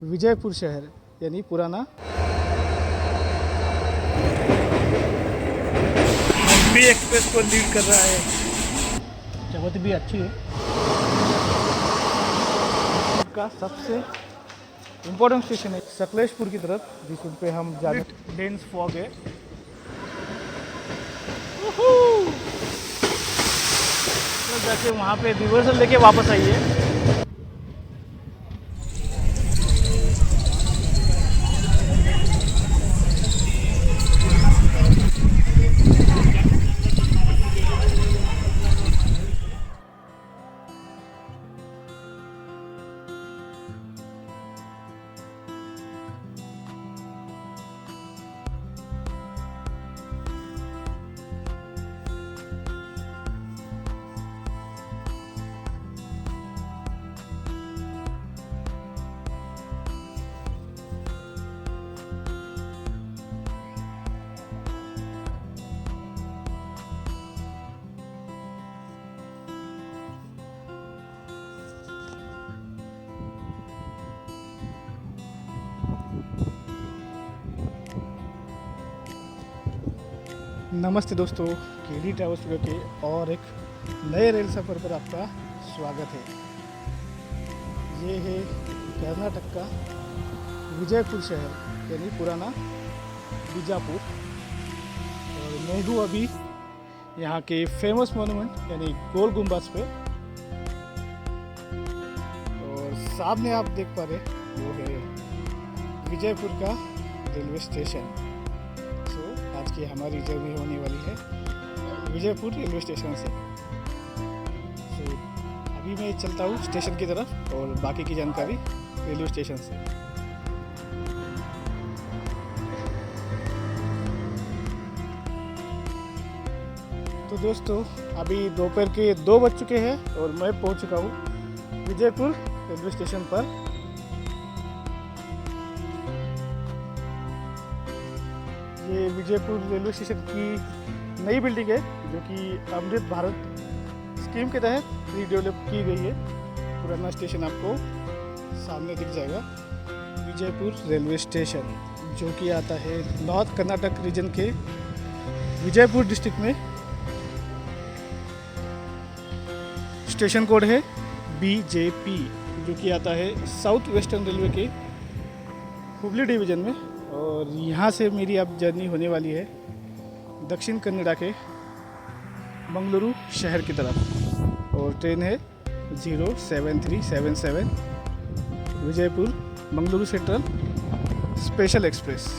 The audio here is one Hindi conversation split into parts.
विजयपुर शहर यानी पुराना हम्पी एक्सप्रेस को लीड कर रहा है। जगह भी अच्छी है। का सबसे इम्पोर्टेंट स्टेशन है सकलेशपुर की तरफ, जिस रूट पे हम जाने डेंस फॉग है। तो जाके वहाँ पे रिवर्सल लेके वापस आइए। नमस्ते दोस्तों, केडी ट्रैवल स्टूडियो के और एक नए रेल सफ़र पर आपका स्वागत है। ये है कर्नाटक का विजयपुर शहर यानी पुराना बीजापुर, और मैं हूँ अभी यहाँ के फेमस मोनूमेंट यानी गोल गुम्बद पे। और सामने आप देख पा रहे वो है विजयपुर का रेलवे स्टेशन। आज की हमारी जर्नी होने वाली है विजयपुर रेलवे स्टेशन से। अभी मैं चलता हूँ स्टेशन की तरफ और बाकी की जानकारी रेलवे स्टेशन से। तो दोस्तों, अभी दोपहर के 2 बज चुके हैं और मैं पहुँच चुका हूँ विजयपुर रेलवे स्टेशन पर। ये विजयपुर रेलवे स्टेशन की नई बिल्डिंग है जो कि अमृत भारत स्कीम के तहत रीडेवलप की गई है। पुराना स्टेशन आपको सामने दिख जाएगा। विजयपुर रेलवे स्टेशन जो कि आता है नॉर्थ कर्नाटक रीजन के विजयपुर डिस्ट्रिक्ट में। स्टेशन कोड है BJP जो कि आता है साउथ वेस्टर्न रेलवे के हुबली डिवीज़न में। और यहाँ से मेरी अब जर्नी होने वाली है दक्षिण कन्नड़ा के मंगलुरु शहर की तरफ, और ट्रेन है 07377 Vijaypur Mangaluru central special express.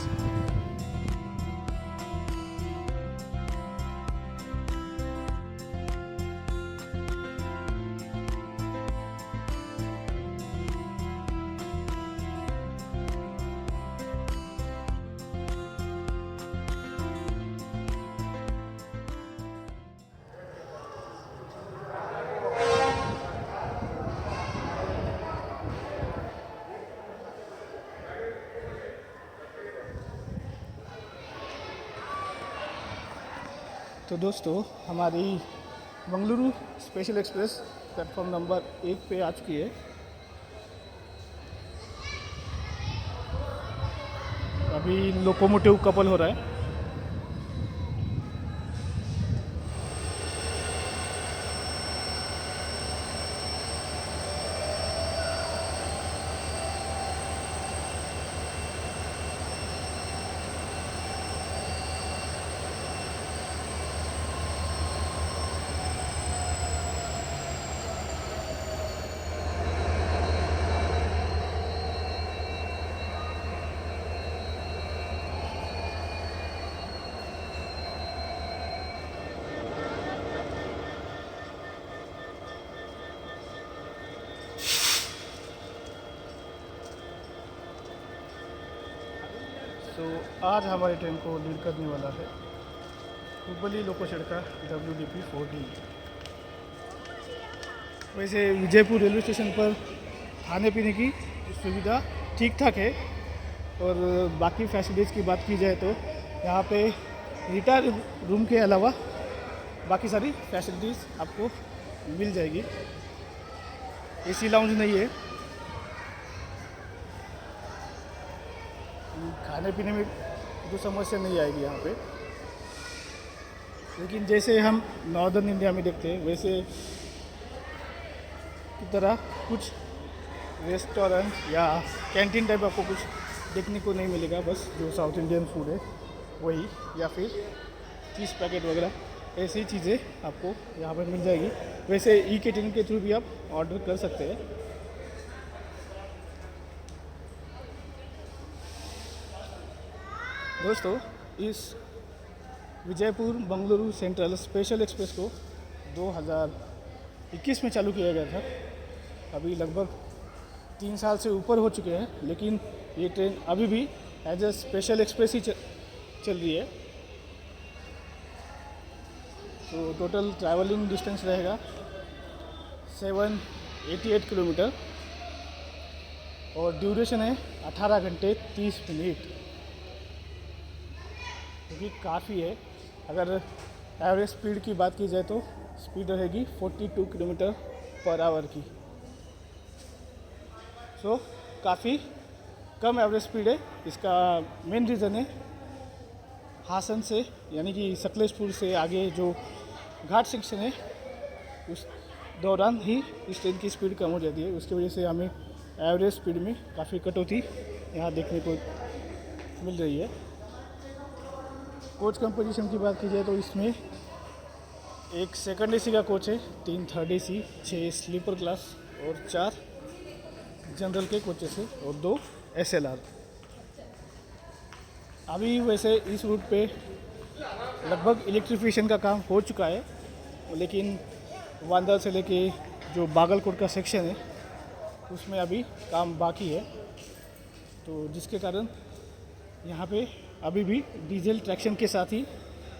तो दोस्तों, हमारी Mangaluru special express platform number 1 पे आ चुकी है। अभी लोकोमोटिव कपल हो रहा है। तो आज हमारी ट्रेन को लीड करने वाला है हुबली लोकोशेडका WDP 4D। वैसे विजयपुर रेलवे स्टेशन पर खाने पीने की सुविधा ठीक ठाक है, और बाकी फैसिलिटीज़ की बात की जाए तो यहाँ पे रिटायर रूम के अलावा बाकी सारी फैसिलिटीज़ आपको मिल जाएगी। AC लाउंज नहीं है, खाने पीने में तो समस्या नहीं आएगी यहाँ पे। लेकिन जैसे हम नॉर्दर्न इंडिया में देखते हैं वैसे की तरह कुछ रेस्टोरेंट या कैंटीन टाइप आपको कुछ देखने को नहीं मिलेगा। बस जो साउथ इंडियन फूड है वही, या फिर चीज़ पैकेट वगैरह ऐसी चीज़ें आपको यहाँ पर मिल जाएगी। वैसे ई कैटरिंग के थ्रू भी आप ऑर्डर कर सकते हैं। दोस्तों, इस Vijaypur Bengaluru central special express को 2021 में चालू किया गया था। अभी लगभग 3 साल से ऊपर हो चुके हैं, लेकिन ये ट्रेन अभी भी एज ए स्पेशल एक्सप्रेस ही चल रही है। तो टोटल ट्रैवलिंग डिस्टेंस रहेगा 788 किलोमीटर और ड्यूरेशन है 18 घंटे 30 मिनट, जो कि काफ़ी है। अगर एवरेज स्पीड की बात की जाए तो स्पीड रहेगी 42 किलोमीटर पर आवर की। सो काफ़ी कम एवरेज स्पीड है। इसका मेन रीज़न है हासन से, यानी कि सकलेशपुर से आगे जो घाट सेक्शन है उस दौरान ही इस ट्रेन की स्पीड कम हो जाती है। उसकी वजह से हमें एवरेज स्पीड में काफ़ी कटौती यहाँ देखने को मिल रही है। कोच कंपोजिशन की बात की जाए तो इसमें एक सेकंड एसी का कोच है, 3 थर्ड एसी, 6 स्लीपर क्लास और 4 जनरल के कोचेस है और 2 SLR। अभी वैसे इस रूट पे लगभग इलेक्ट्रिफिकेशन का काम हो चुका है, लेकिन वांदल से लेके जो बागलकोट का सेक्शन है उसमें अभी काम बाकी है। तो जिसके कारण यहाँ पे अभी भी डीजल ट्रैक्शन के साथ ही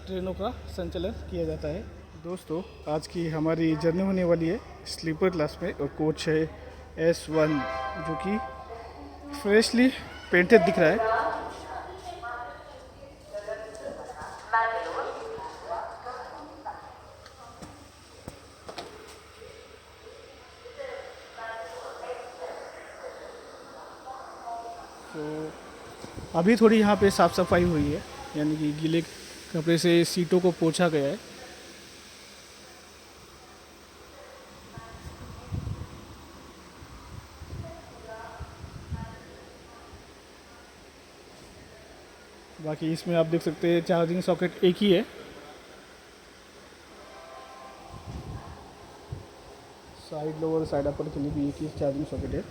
ट्रेनों का संचालन किया जाता है। दोस्तों, आज की हमारी जर्नी होने वाली है स्लीपर क्लास में और कोच है S1, जो कि फ्रेशली पेंटेड दिख रहा है। तो अभी थोड़ी यहाँ पे साफ़ सफाई हुई है, यानी कि गीले कपड़े से सीटों को पोंछा गया है। बाकी इसमें आप देख सकते हैं चार्जिंग सॉकेट एक ही है। साइड लोअर साइड अपर के लिए भी एक ही चार्जिंग सॉकेट है।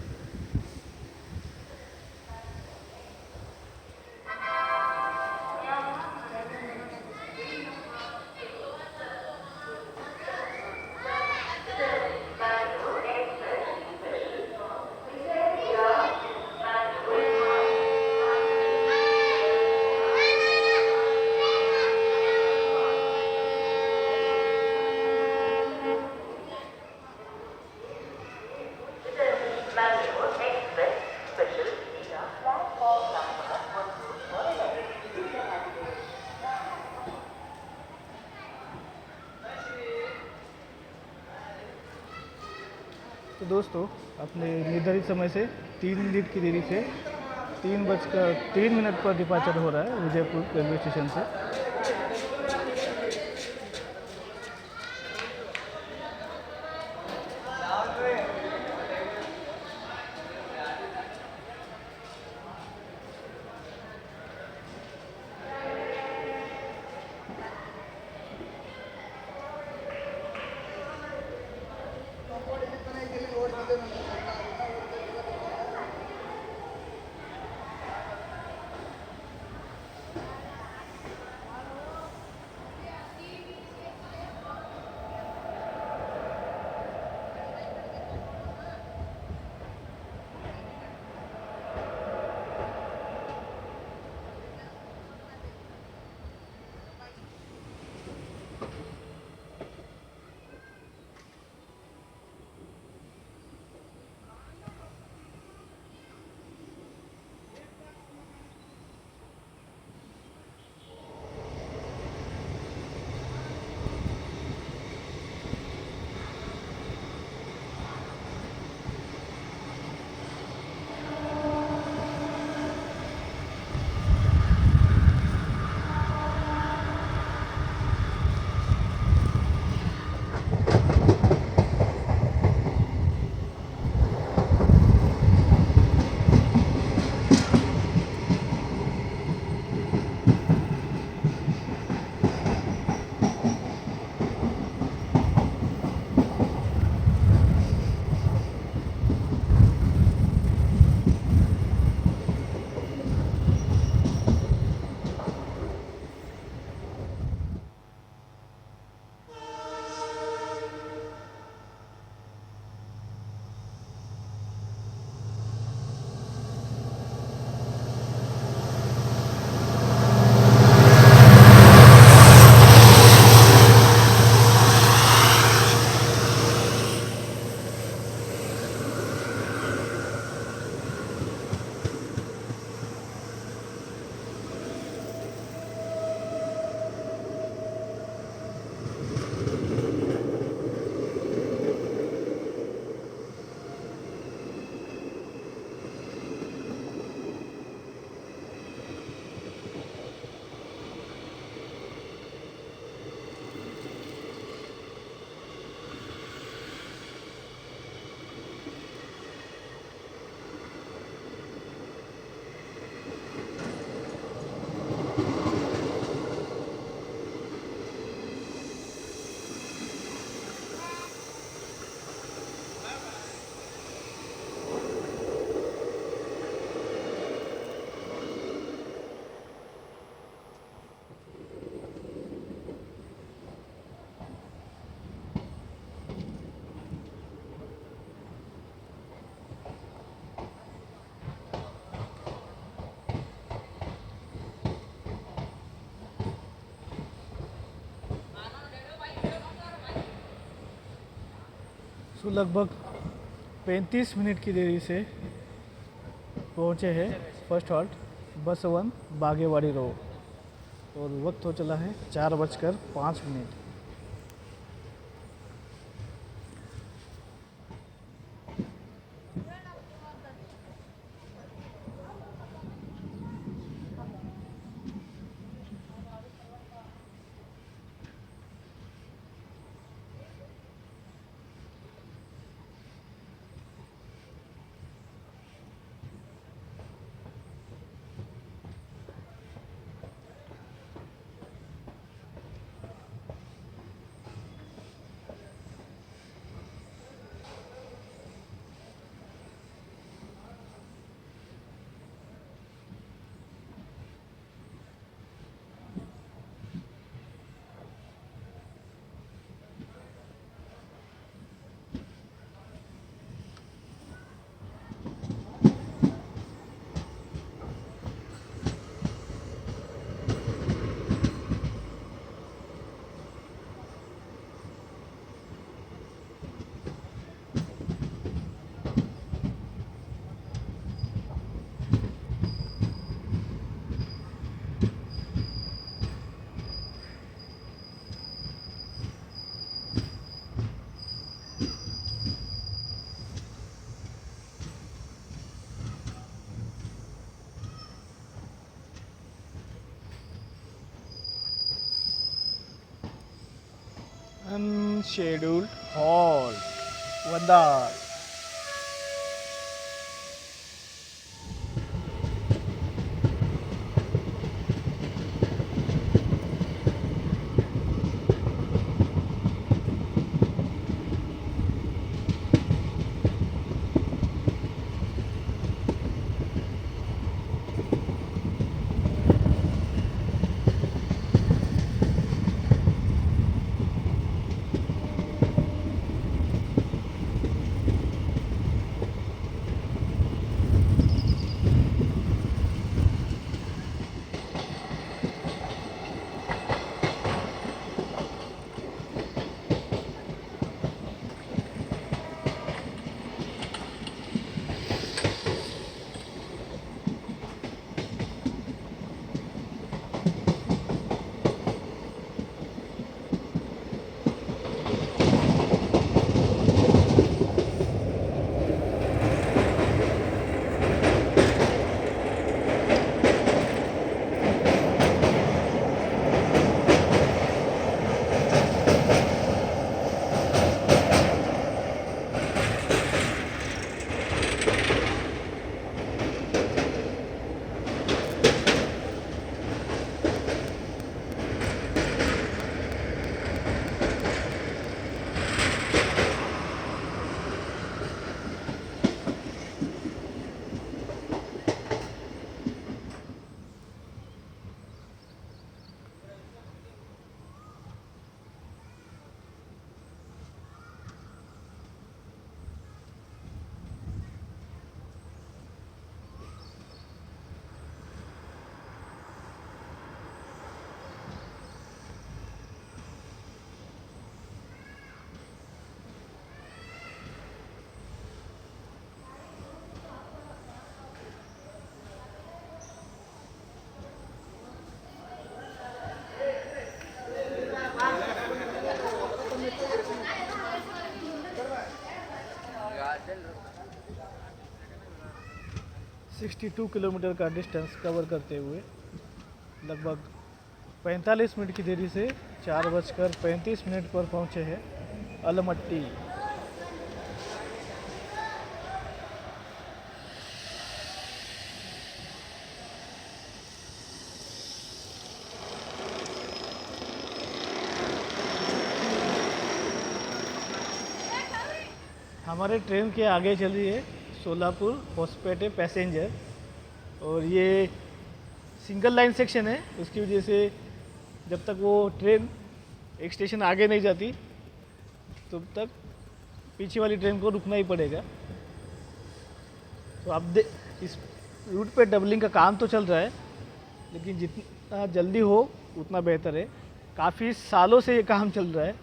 तो दोस्तों, अपने निर्धारित समय से 3 मिनट की देरी से 3:03 पर डिपार्चर हो रहा है विजयपुर रेलवे स्टेशन से। तो लगभग 35 मिनट की देरी से पहुँचे हैं फर्स्ट हॉल्ट बसवन बागेवाड़ी रोड और वक्त हो चला है 4:05। Unscheduled halt, Vandal. Sixty 62 kilometre का डिस्टेंस कवर करते हुए लगभग 45 मिनट की देरी से 4:35 पर पहुँचे हैं अलमट्टी। हमारे ट्रेन के आगे चल रही है सोलापुर होसपेटे पैसेंजर और ये सिंगल लाइन सेक्शन है। उसकी वजह से जब तक वो ट्रेन एक स्टेशन आगे नहीं जाती तब तक पीछे वाली ट्रेन को रुकना ही पड़ेगा। तो अब इस रूट पे डबलिंग का काम तो चल रहा है, लेकिन जितना जल्दी हो उतना बेहतर है। काफ़ी सालों से ये काम चल रहा है।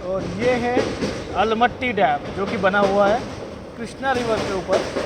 और ये है अलमट्टी डैम जो कि बना हुआ है कृष्णा रिवर के ऊपर।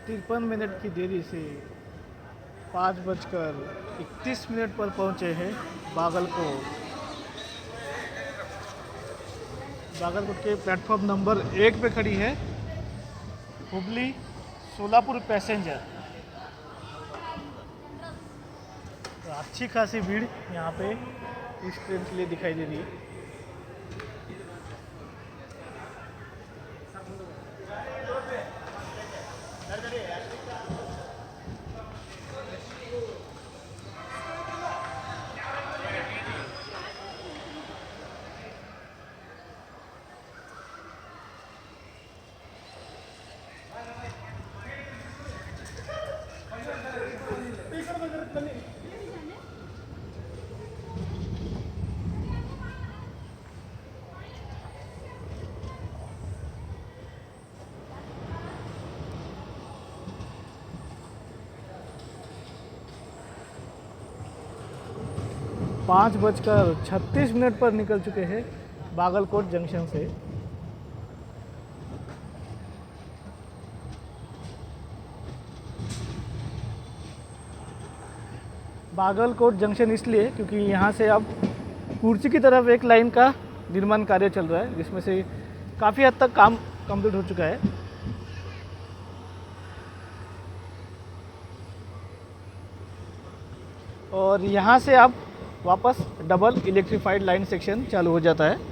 53 मिनट की देरी से 5:31 पर पहुंचे हैं बागलकोट। बागलकोट के प्लेटफॉर्म नंबर 1 पे खड़ी है हुबली सोलापुर पैसेंजर। तो अच्छी खासी भीड़ यहाँ पे इस ट्रेन के लिए दिखाई दे रही है। पाँच बजकर 36 मिनट पर निकल चुके हैं बागलकोट जंक्शन से। बागलकोट जंक्शन इसलिए क्योंकि यहाँ से अब कुर्सी की तरफ एक लाइन का निर्माण कार्य चल रहा है, जिसमें से काफ़ी हद तक काम कंप्लीट हो चुका है। और यहाँ से अब वापस डबल इलेक्ट्रीफाइड लाइन सेक्शन चालू हो जाता है।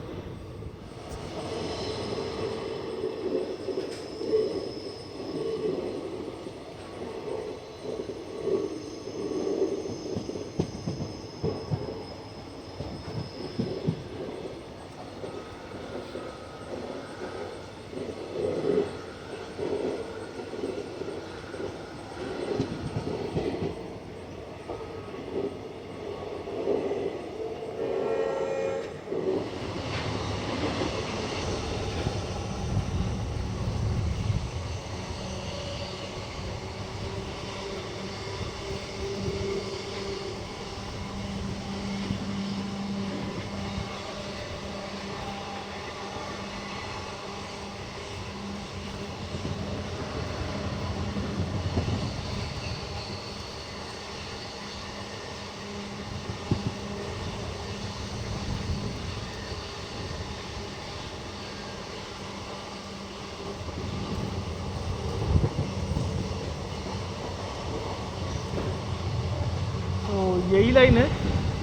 तो यही लाइन है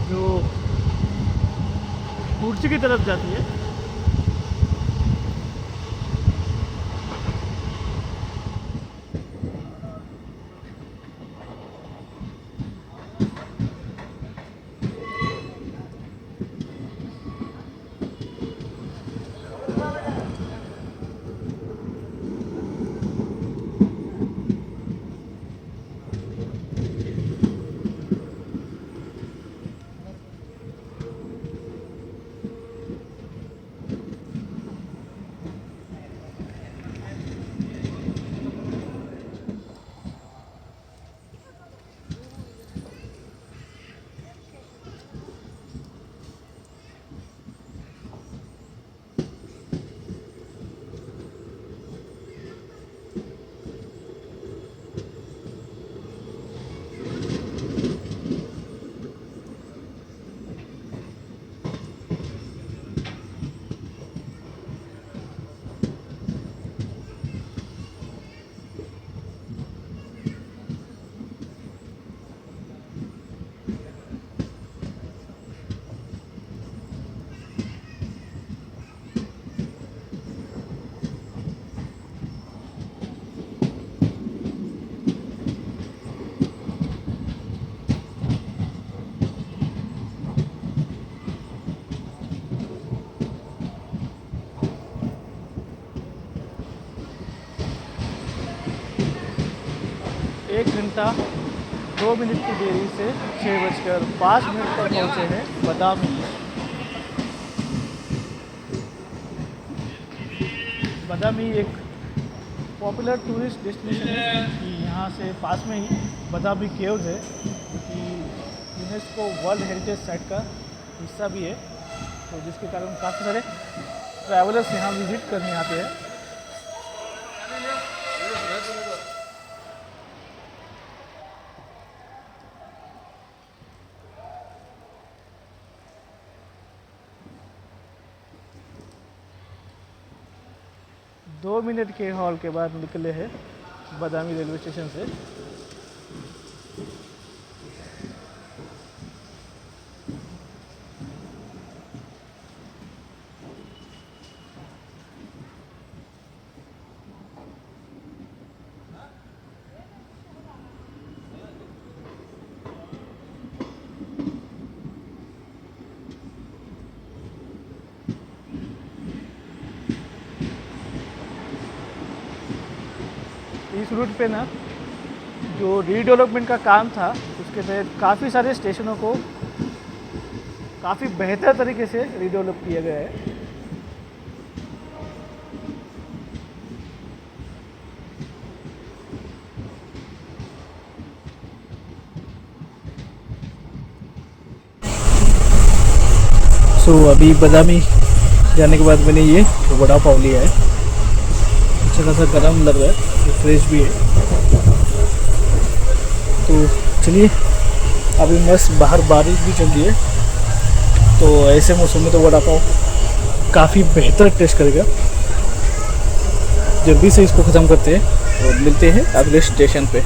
जो कुर्सी की तरफ जाती है। एक घंटा 2 मिनट की देरी से 6:05 पर पहुँचे हैं बदामी। बदामी एक पॉपुलर टूरिस्ट डेस्टिनेशन है कि यहाँ से पास में ही बदामी केव्स है, कि यूनेस्को वर्ल्ड हेरिटेज साइट का हिस्सा भी है, तो जिसके कारण काफ़ी सारे ट्रैवलर्स यहाँ विजिट करने आते हैं। 2 मिनट के हॉल के बाद निकले हैं बदामी रेलवे स्टेशन से। इस रूट पे ना जो रीडेवलपमेंट का काम था उसके तहत काफ़ी सारे स्टेशनों को काफ़ी बेहतर तरीके से रीडेवलप किया गया है। अभी बदामी जाने के बाद मैंने ये वड़ा पाव लिया है। अच्छा खासा गर्म लग रहा है, फ्रेश भी है। तो चलिए, अभी मस्त बाहर बारिश भी चल रही है, तो ऐसे मौसम में तो वड़ा पाव काफ़ी बेहतर टेस्ट करेगा। जल्दी से इसको ख़त्म करते हैं और मिलते हैं अगले स्टेशन पे।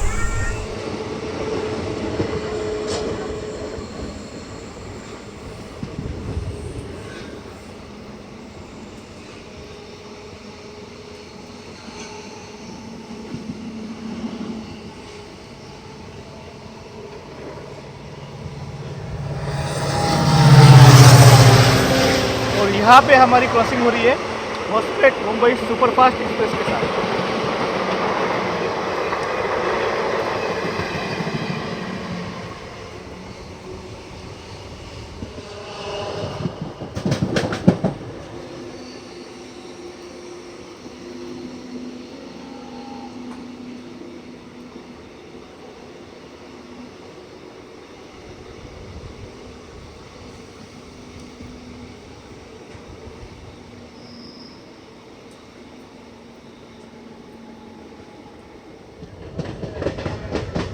यहाँ पे हमारी क्रॉसिंग हो रही है होस्पेट मुंबई सुपरफास्ट एक्सप्रेस के साथ।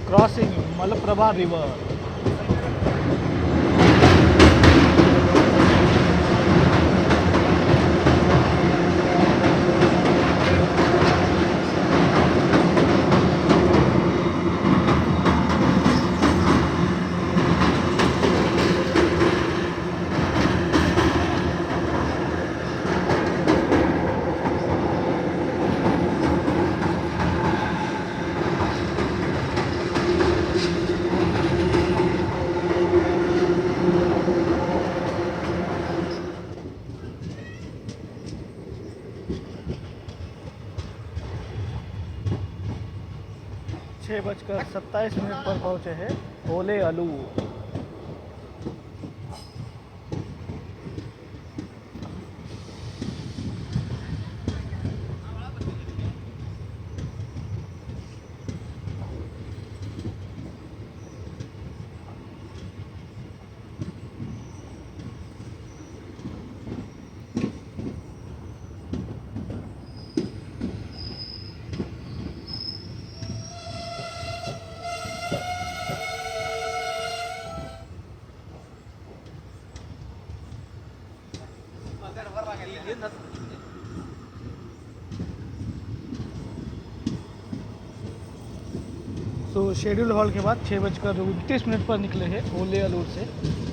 Crossing Malaprabha river. छः बजकर 27 पर पहुँचे हैं ओले अलू। तो शेड्यूल हॉल के बाद 6:29 पर निकले हैं ओले अलूर से।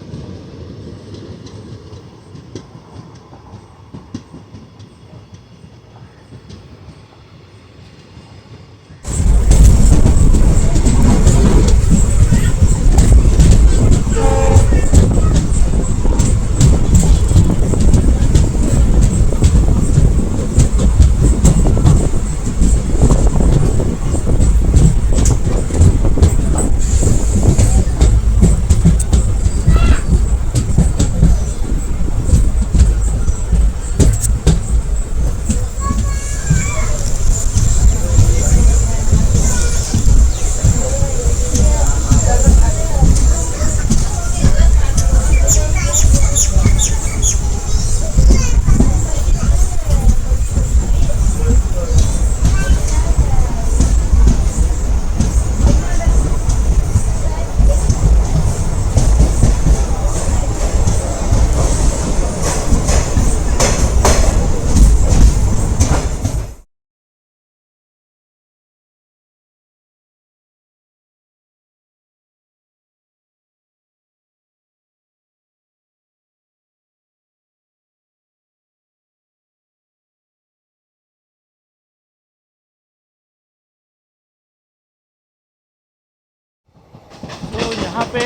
यहाँ पे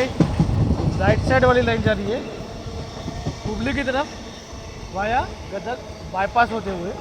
राइट साइड वाली लाइन जा रही है हुबली की तरफ वाया गदग बाईपास होते हुए।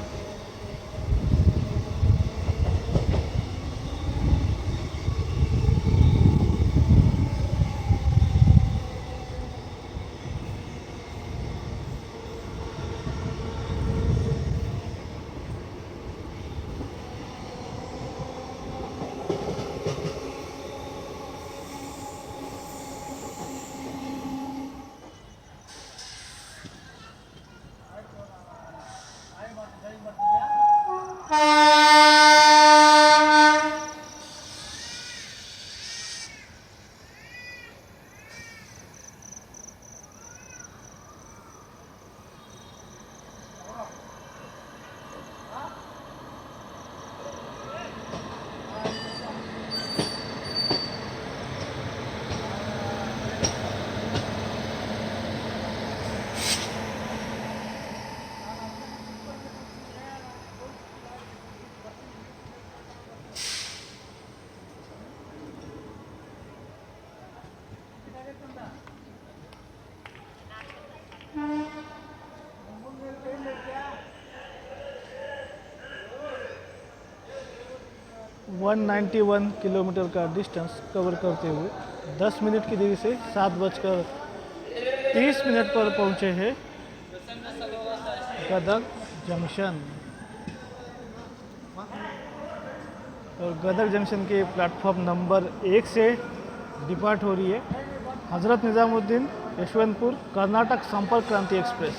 191 किलोमीटर का डिस्टेंस कवर करते हुए 10 मिनट की देरी से 7:30 पर पहुंचे हैं गदग जंक्शन। और गदग जंक्शन के प्लेटफॉर्म नंबर 1 से डिपार्ट हो रही है हज़रत निज़ामुद्दीन यशवंतपुर कर्नाटक संपर्क क्रांति एक्सप्रेस।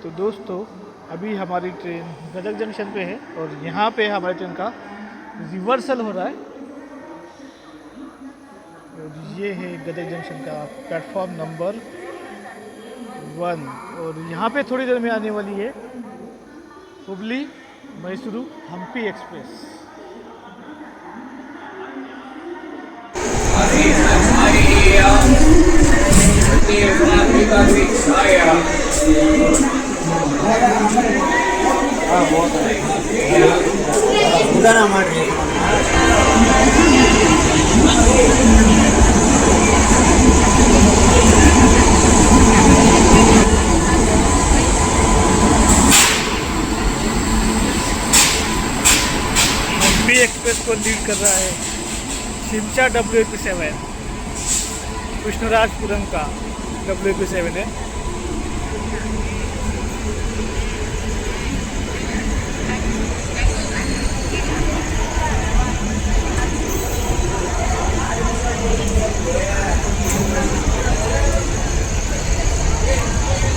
तो दोस्तों अभी हमारी ट्रेन गदग जंक्शन पे है और यहाँ पे हमारी ट्रेन का रिवर्सल हो रहा है। और ये है गदग जंक्शन का प्लेटफॉर्म नंबर 1 और यहाँ पे थोड़ी देर में आने वाली है हुबली मैसूरू हम्पी एक्सप्रेस। हम्पी एक्सप्रेस को लीड कर रहा है शिमशा WP7 कृष्णराजपुरम का WP7 है।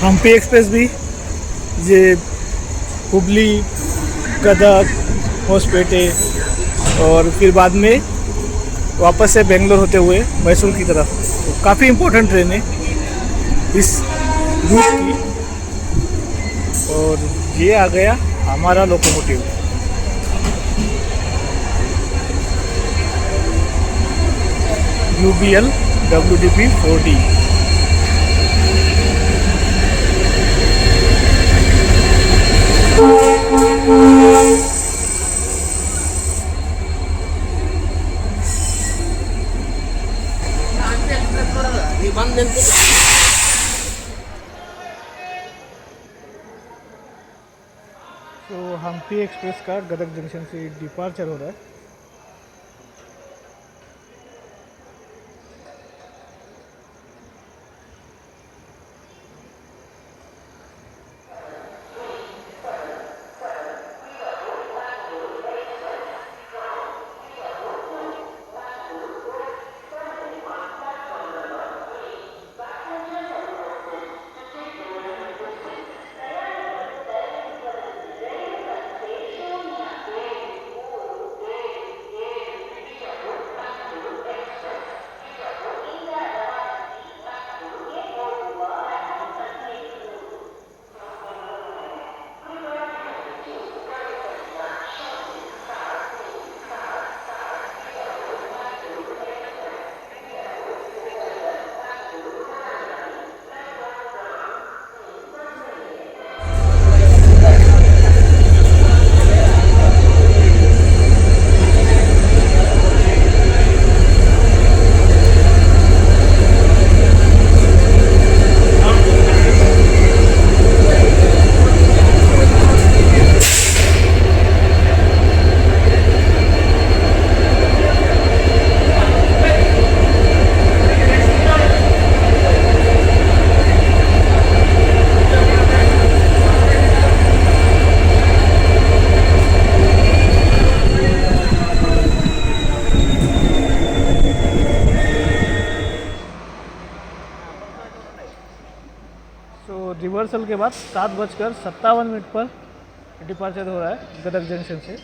हम्पी एक्सप्रेस भी ये हुबली गदग होसपेटे और फिर बाद में वापस से बेंगलोर होते हुए मैसूर की तरफ, तो काफ़ी इम्पोर्टेंट ट्रेन है इस रूट की। और ये आ गया हमारा लोकोमोटिव। UBL WDP 4D। तो हम्पी एक्सप्रेस का गदग जंक्शन से डिपार्चर हो रहा है। रिवर्सल के बाद 7:57 पर डिपार्चर हो रहा है गदग जंक्शन से।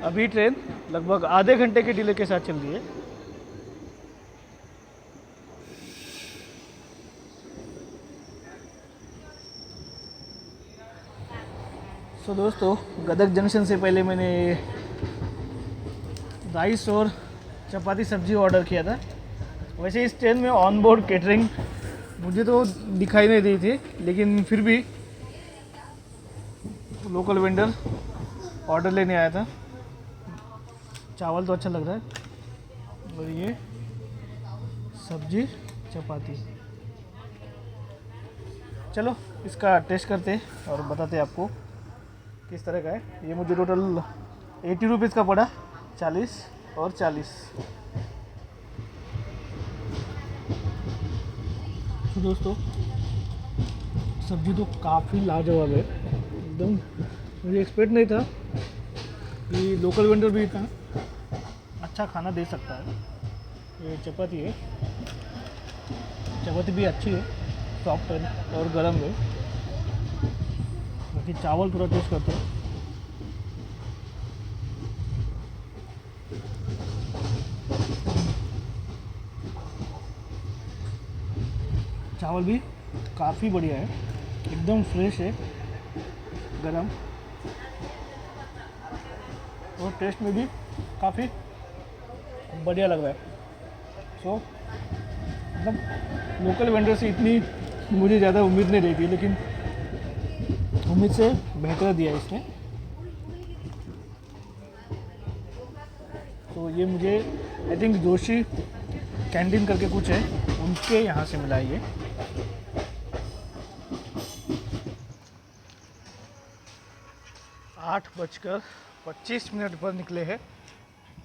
अभी ट्रेन लगभग आधे घंटे के डिले के साथ चल रही है। सो दोस्तों, गदग जंक्शन से पहले मैंने राइस और चपाती सब्जी ऑर्डर किया था। वैसे इस ट्रेन में ऑन बोर्ड केटरिंग मुझे तो दिखाई नहीं दी थी, लेकिन फिर भी लोकल वेंडर ऑर्डर लेने आया था। चावल तो अच्छा लग रहा है और ये सब्जी चपाती। चलो इसका टेस्ट करते हैं और बताते हैं आपको किस तरह का है। ये मुझे टोटल 80 रुपीज़ का पड़ा, 40 और 40। तो दोस्तों, सब्जी तो काफ़ी लाजवाब है एकदम। मुझे एक्सपेक्ट नहीं था कि लोकल वेंडर भी इतना अच्छा खाना दे सकता है। ये चपाती है, चपाती भी अच्छी है, सॉफ्ट है और गरम है। बाकी चावल थोड़ा टेस्ट करते हैं। चावल भी काफ़ी बढ़िया है, एकदम फ्रेश है, गरम, और टेस्ट में भी काफ़ी बढ़िया लग रहा है। सो मतलब लोकल वेंडर से इतनी मुझे ज़्यादा उम्मीद नहीं रही थी, लेकिन उम्मीद से बेहतर दिया इसने। तो ये मुझे आई थिंक जोशी कैंटीन करके कुछ है, उनके यहाँ से मिला ये। आठ 8:25 पर निकले हैं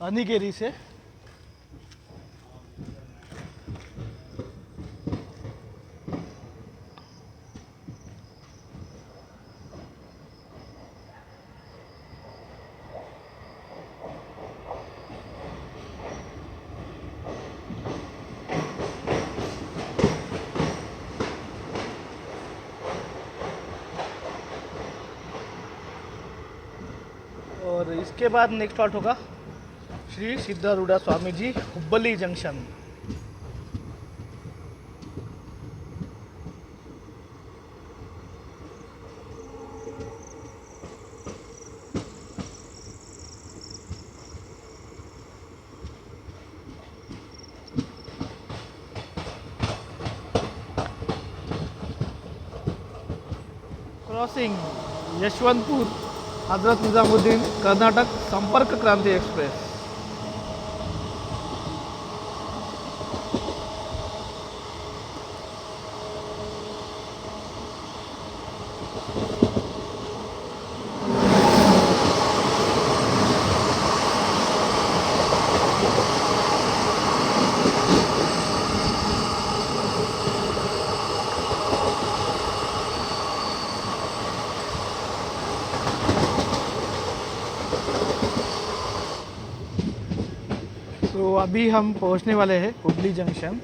अनिगेरी से। और इसके बाद नेक्स्ट हॉल्ट होगा श्री सिद्धारूढ़ स्वामी जी हुब्बली जंक्शन। क्रॉसिंग यशवंतपुर हजरत निजामुद्दीन कर्नाटक संपर्क क्रांति एक्सप्रेस। तो अभी हम पहुंचने वाले हैं हुबली जंक्शन,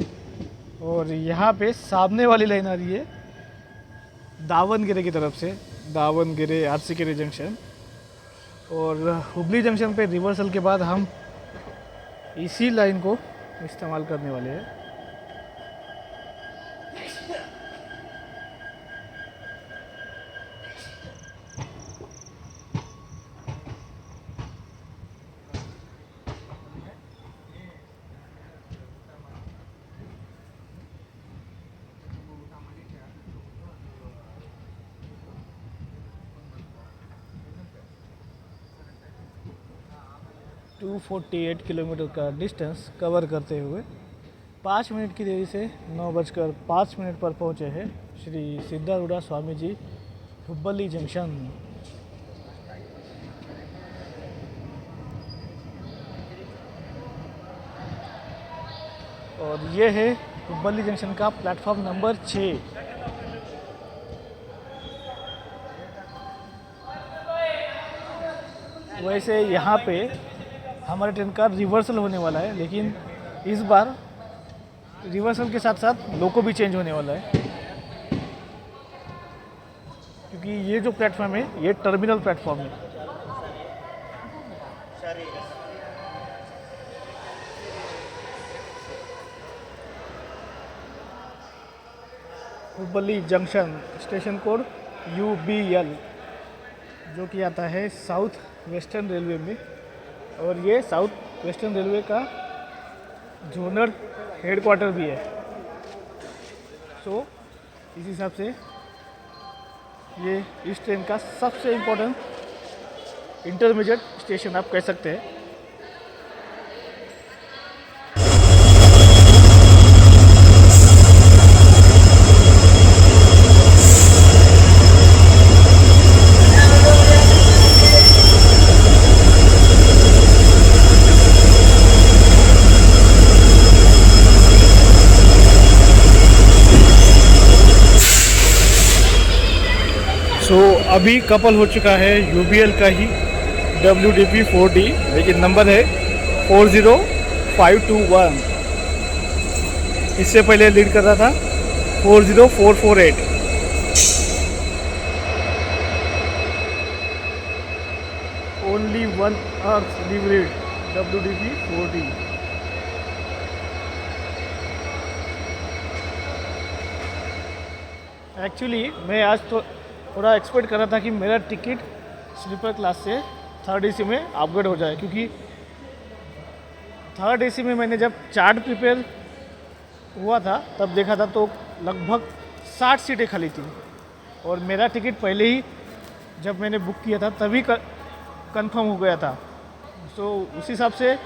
और यहाँ पे सामने वाली लाइन आ रही है दावनगिरी की तरफ से, दावनगिरी आरसीकेरे जंक्शन। और हुबली जंक्शन पे रिवर्सल के बाद हम इसी लाइन को इस्तेमाल करने वाले हैं। 248 किलोमीटर का डिस्टेंस कवर करते हुए 5 मिनट की देरी से 9:05 पर पहुँचे हैं श्री सिद्धारूढ़ स्वामी जी हुब्बली जंक्शन। और ये है हुब्बली जंक्शन का प्लेटफॉर्म नंबर 6। वैसे यहाँ पे हमारे ट्रेन का रिवर्सल होने वाला है, लेकिन इस बार रिवर्सल के साथ साथ लोको भी चेंज होने वाला है, क्योंकि ये जो प्लेटफॉर्म है ये टर्मिनल प्लेटफॉर्म है। Hubli junction station code UBL, जो कि आता है साउथ वेस्टर्न रेलवे में, और ये साउथ वेस्टर्न रेलवे का जोनल हेडक्वार्टर भी है। सो इस हिसाब से ये इस ट्रेन का सबसे इम्पोर्टेंट इंटरमीडिएट स्टेशन आप कह सकते हैं। अभी कपल हो चुका है UBL का ही WDP 4D, लेकिन नंबर है 40521। इससे पहले लीड कर रहा था 40448। ओनली 1 अर्थ लीड WDP 4D। एक्चुअली मैं आज तो थोड़ा एक्सपेक्ट कर रहा था कि मेरा टिकट स्लीपर क्लास से 3rd AC में अपग्रेड हो जाए, क्योंकि 3rd AC में मैंने जब चार्ट प्रिपेयर हुआ था तब देखा था तो लगभग 60 सीटें खाली थी, और मेरा टिकट पहले ही जब मैंने बुक किया था तभी कंफर्म हो गया था। सो उस हिसाब से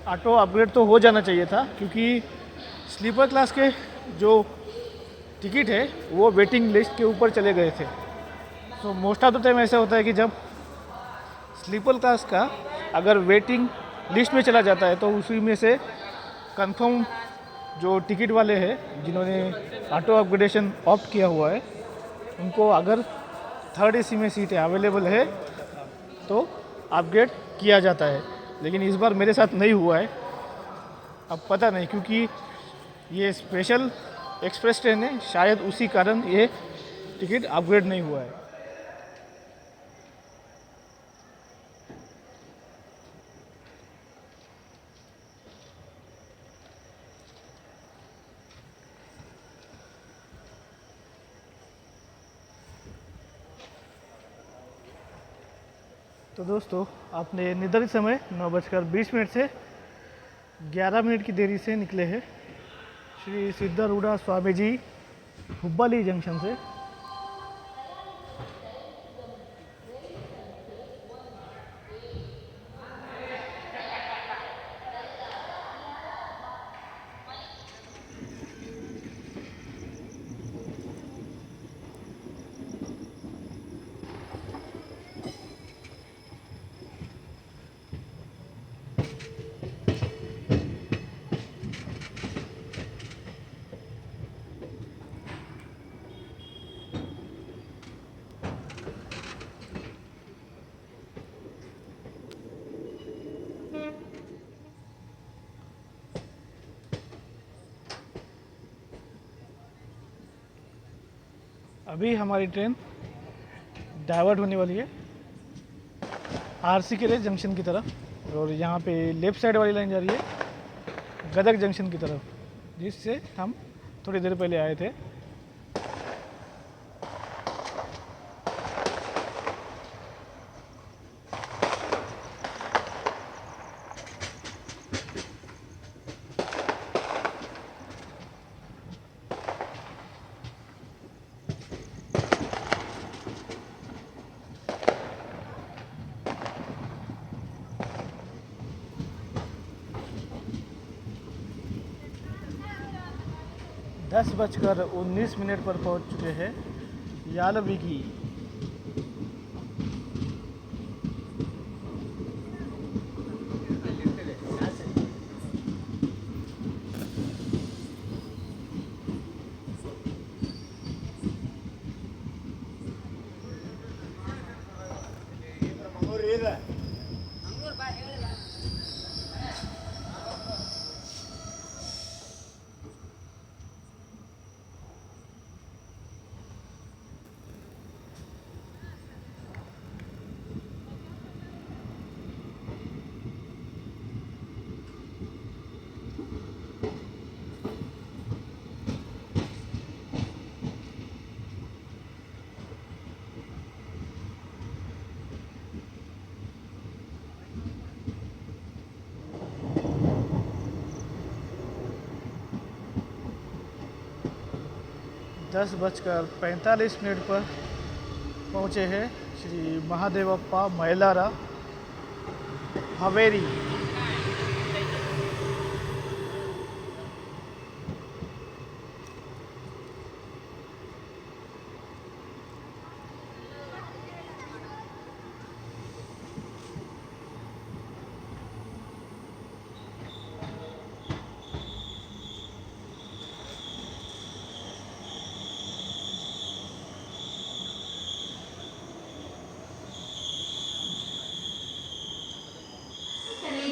ऑटो अपग्रेड तो हो जाना चाहिए था, क्योंकि स्लीपर क्लास के जो टिकट है वो वेटिंग लिस्ट के ऊपर चले गए थे। So most of the time ऐसा होता है कि जब स्लीपर क्लास का अगर वेटिंग लिस्ट में चला जाता है तो उसी में से कंफर्म जो टिकट वाले हैं जिन्होंने ऑटो अपग्रेडेशन ऑप्ट किया हुआ है, उनको अगर 3rd AC में सीटें अवेलेबल है तो अपग्रेड किया जाता है। लेकिन इस बार मेरे साथ नहीं हुआ है, अब पता नहीं, क्योंकि ये स्पेशल एक्सप्रेस ट्रेन है, शायद उसी कारण ये टिकट अपग्रेड नहीं हुआ है। तो दोस्तों, आपने निर्धारित समय 9:20 से 11 मिनट की देरी से निकले हैं श्री सिद्धारूढ़ा स्वामी जी हुब्बली जंक्शन से। अभी हमारी ट्रेन डाइवर्ट होने वाली है RC के जंक्शन की तरफ, और यहाँ पे लेफ़्ट साइड वाली लाइन जा रही है गदग जंक्शन की तरफ, जिससे हम थोड़ी देर पहले आए थे। दस बजकर 19 मिनट पर पहुंच चुके हैं यालवीगी। 10:45 पर पहुँचे हैं श्री महादेवप्पा मैलारा हावेरी।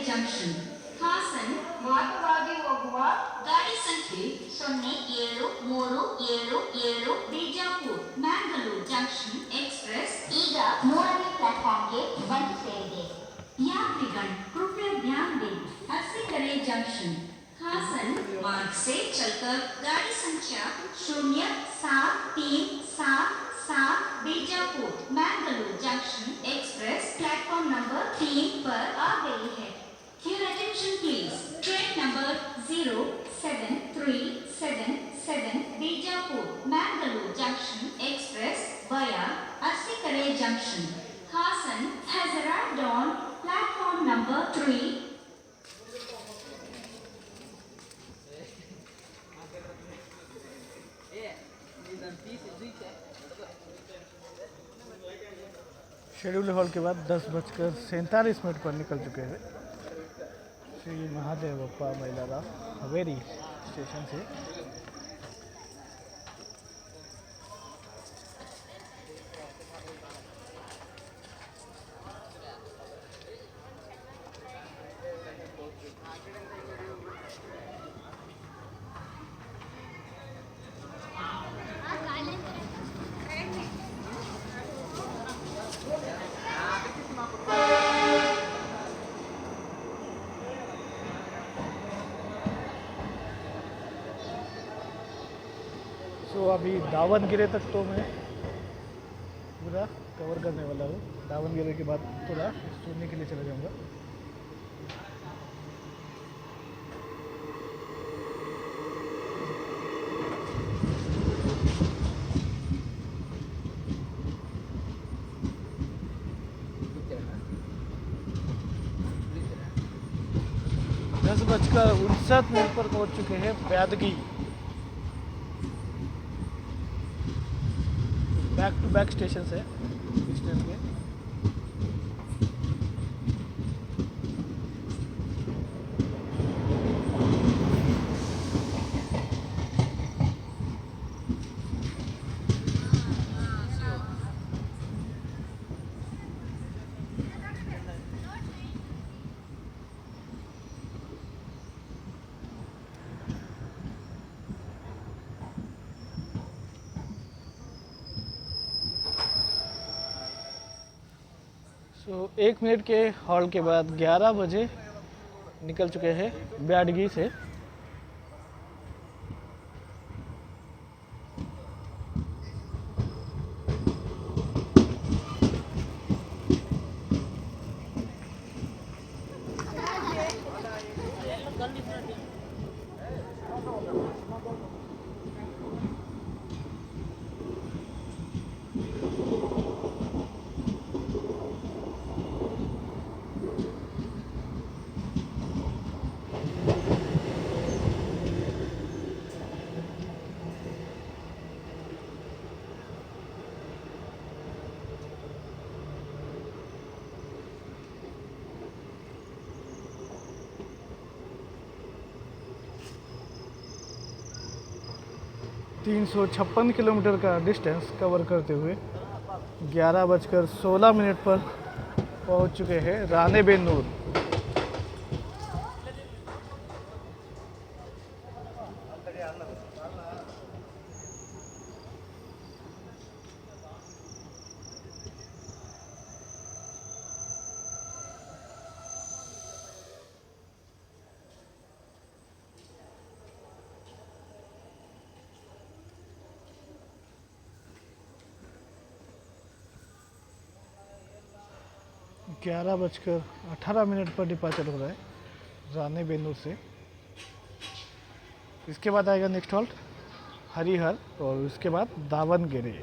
ಜಂಕ್ಷನ್ ಹಾಸನ್ ಮಾರ್ಗವಾಗಿ ಹೋಗುವ ಗಾಡಿ ಸಂಖ್ಯೆ 0737 ಬಿಜಾಪುರ್ ಮ್ಯಾಂಗಲೂರು ಜಂಕ್ಷನ್ ಎಕ್ಸ್ಪ್ರೆಸ್ ಈಗ 3ನೇ ಪ್ಲಾಟ್ಫಾರ್ಮ್ಗೆ ಬಂದು ಸೇರಿದೆ। यात्रीगण कृपया ध्यान दें, अस्सी करे जंक्शन हासन मार्ग से चलकर गाड़ी संख्या 0737 Bijapur Mangalore junction express platform number 3 पर आ गई है। Your attention please. Train number 07377 Bijapur Mangalore junction express via Arsikere junction Hassan has arrived on platform number 3. Schedule halt के बाद 10:47 पर निकल चुके हैं श्री महादेवप्पा मैलारा हावेरी स्टेशन से। तो अभी दावनगिरे तक तो मैं पूरा कवर करने वाला हूँ। दावनगिरे के बाद थोड़ा सोने के लिए चला जाऊँगा। दस बजकर 59 पर पहुँच चुके हैं बैदगी। बैक टू बैक स्टेशन है इस ट्रेन के। तो 1 मिनट के हॉल के बाद 11 बजे निकल चुके हैं ब्याडगी से। (356 किलोमीटर का डिस्टेंस कवर करते हुए 11:16 पर पहुंच चुके हैं रानेबेनूर। ग्यारह बजकर 18 पर डिपार्चर हो रहा है रानेबेनूर से। इसके बाद आएगा नेक्स्ट हॉल्ट हरिहर और उसके बाद दावणगेरे।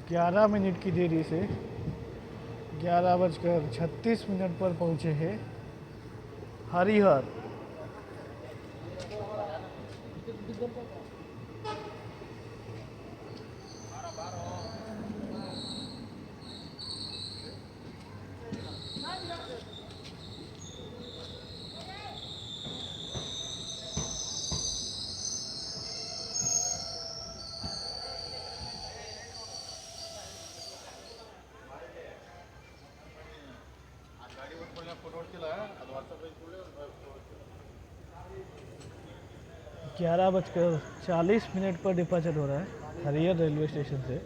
ग्यारह मिनट की देरी से 11:36 पर पहुँचे हैं हरिहर। ग्यारह बजकर 40 पर डिपार्चर हो रहा है हरिहर रेलवे स्टेशन से।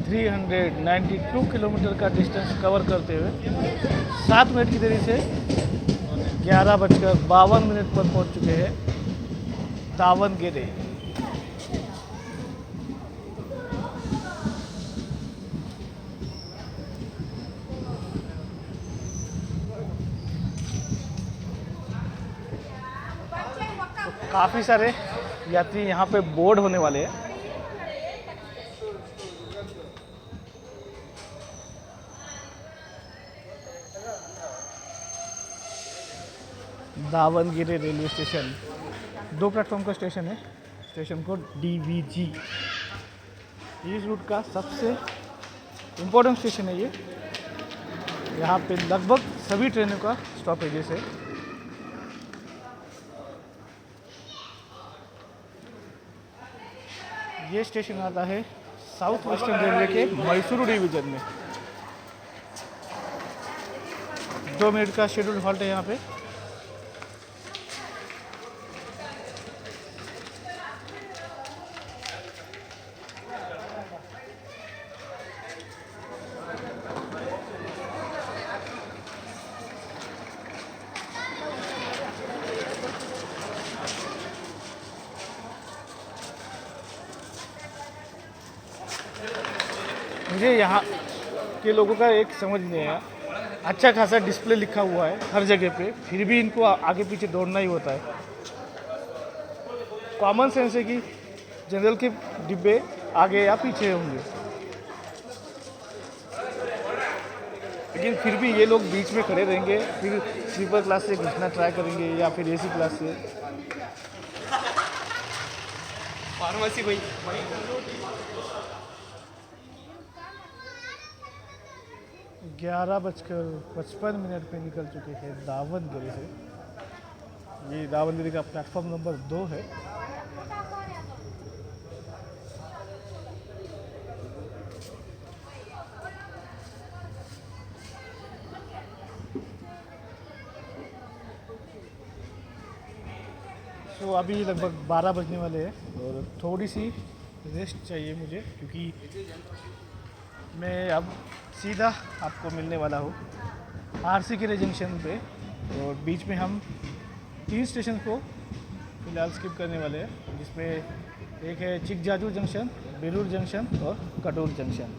थ्री 392 किलोमीटर का डिस्टेंस कवर करते हुए 7 मिनट की देरी से 11:52 पर पहुंच चुके हैं दावणगेरे। तो काफ़ी सारे यात्री यहाँ पे बोर्ड होने वाले हैं। दावणगेरे रेलवे स्टेशन 2 प्लेटफॉर्म का स्टेशन है। Station code DVG। इस रूट का सबसे इम्पोर्टेंट स्टेशन है ये। यहाँ पे लगभग सभी ट्रेनों का स्टॉपेजेस है। ये स्टेशन आता है साउथ वेस्टर्न रेलवे के मैसूरू डिवीजन में। 2 मिनट का शेड्यूल हॉल्ट है यहाँ पे। मुझे यहाँ के लोगों का एक समझ नहीं आया, अच्छा खासा डिस्प्ले लिखा हुआ है हर जगह पे, फिर भी इनको आगे पीछे दौड़ना ही होता है। कॉमन सेंस है कि जनरल के डिब्बे आगे या पीछे होंगे, लेकिन फिर भी ये लोग बीच में खड़े रहेंगे, फिर स्लीपर क्लास से घुसना ट्राई करेंगे या फिर AC क्लास से। फार्मेसी भाई 11:55 पे निकल चुके हैं दावणगेरे से। ये दावणगेरे का प्लेटफॉर्म नंबर 2 है। तो अभी लगभग 12 बजने वाले हैं और थोड़ी सी रेस्ट चाहिए मुझे, क्योंकि मैं अब सीधा आपको मिलने वाला हूँ RCK जंक्शन पे। और बीच में हम 3 स्टेशन को फ़िलहाल स्किप करने वाले हैं, जिसमें एक है चिकजाजू जंक्शन, बेलूर जंक्शन और कडूर जंक्शन।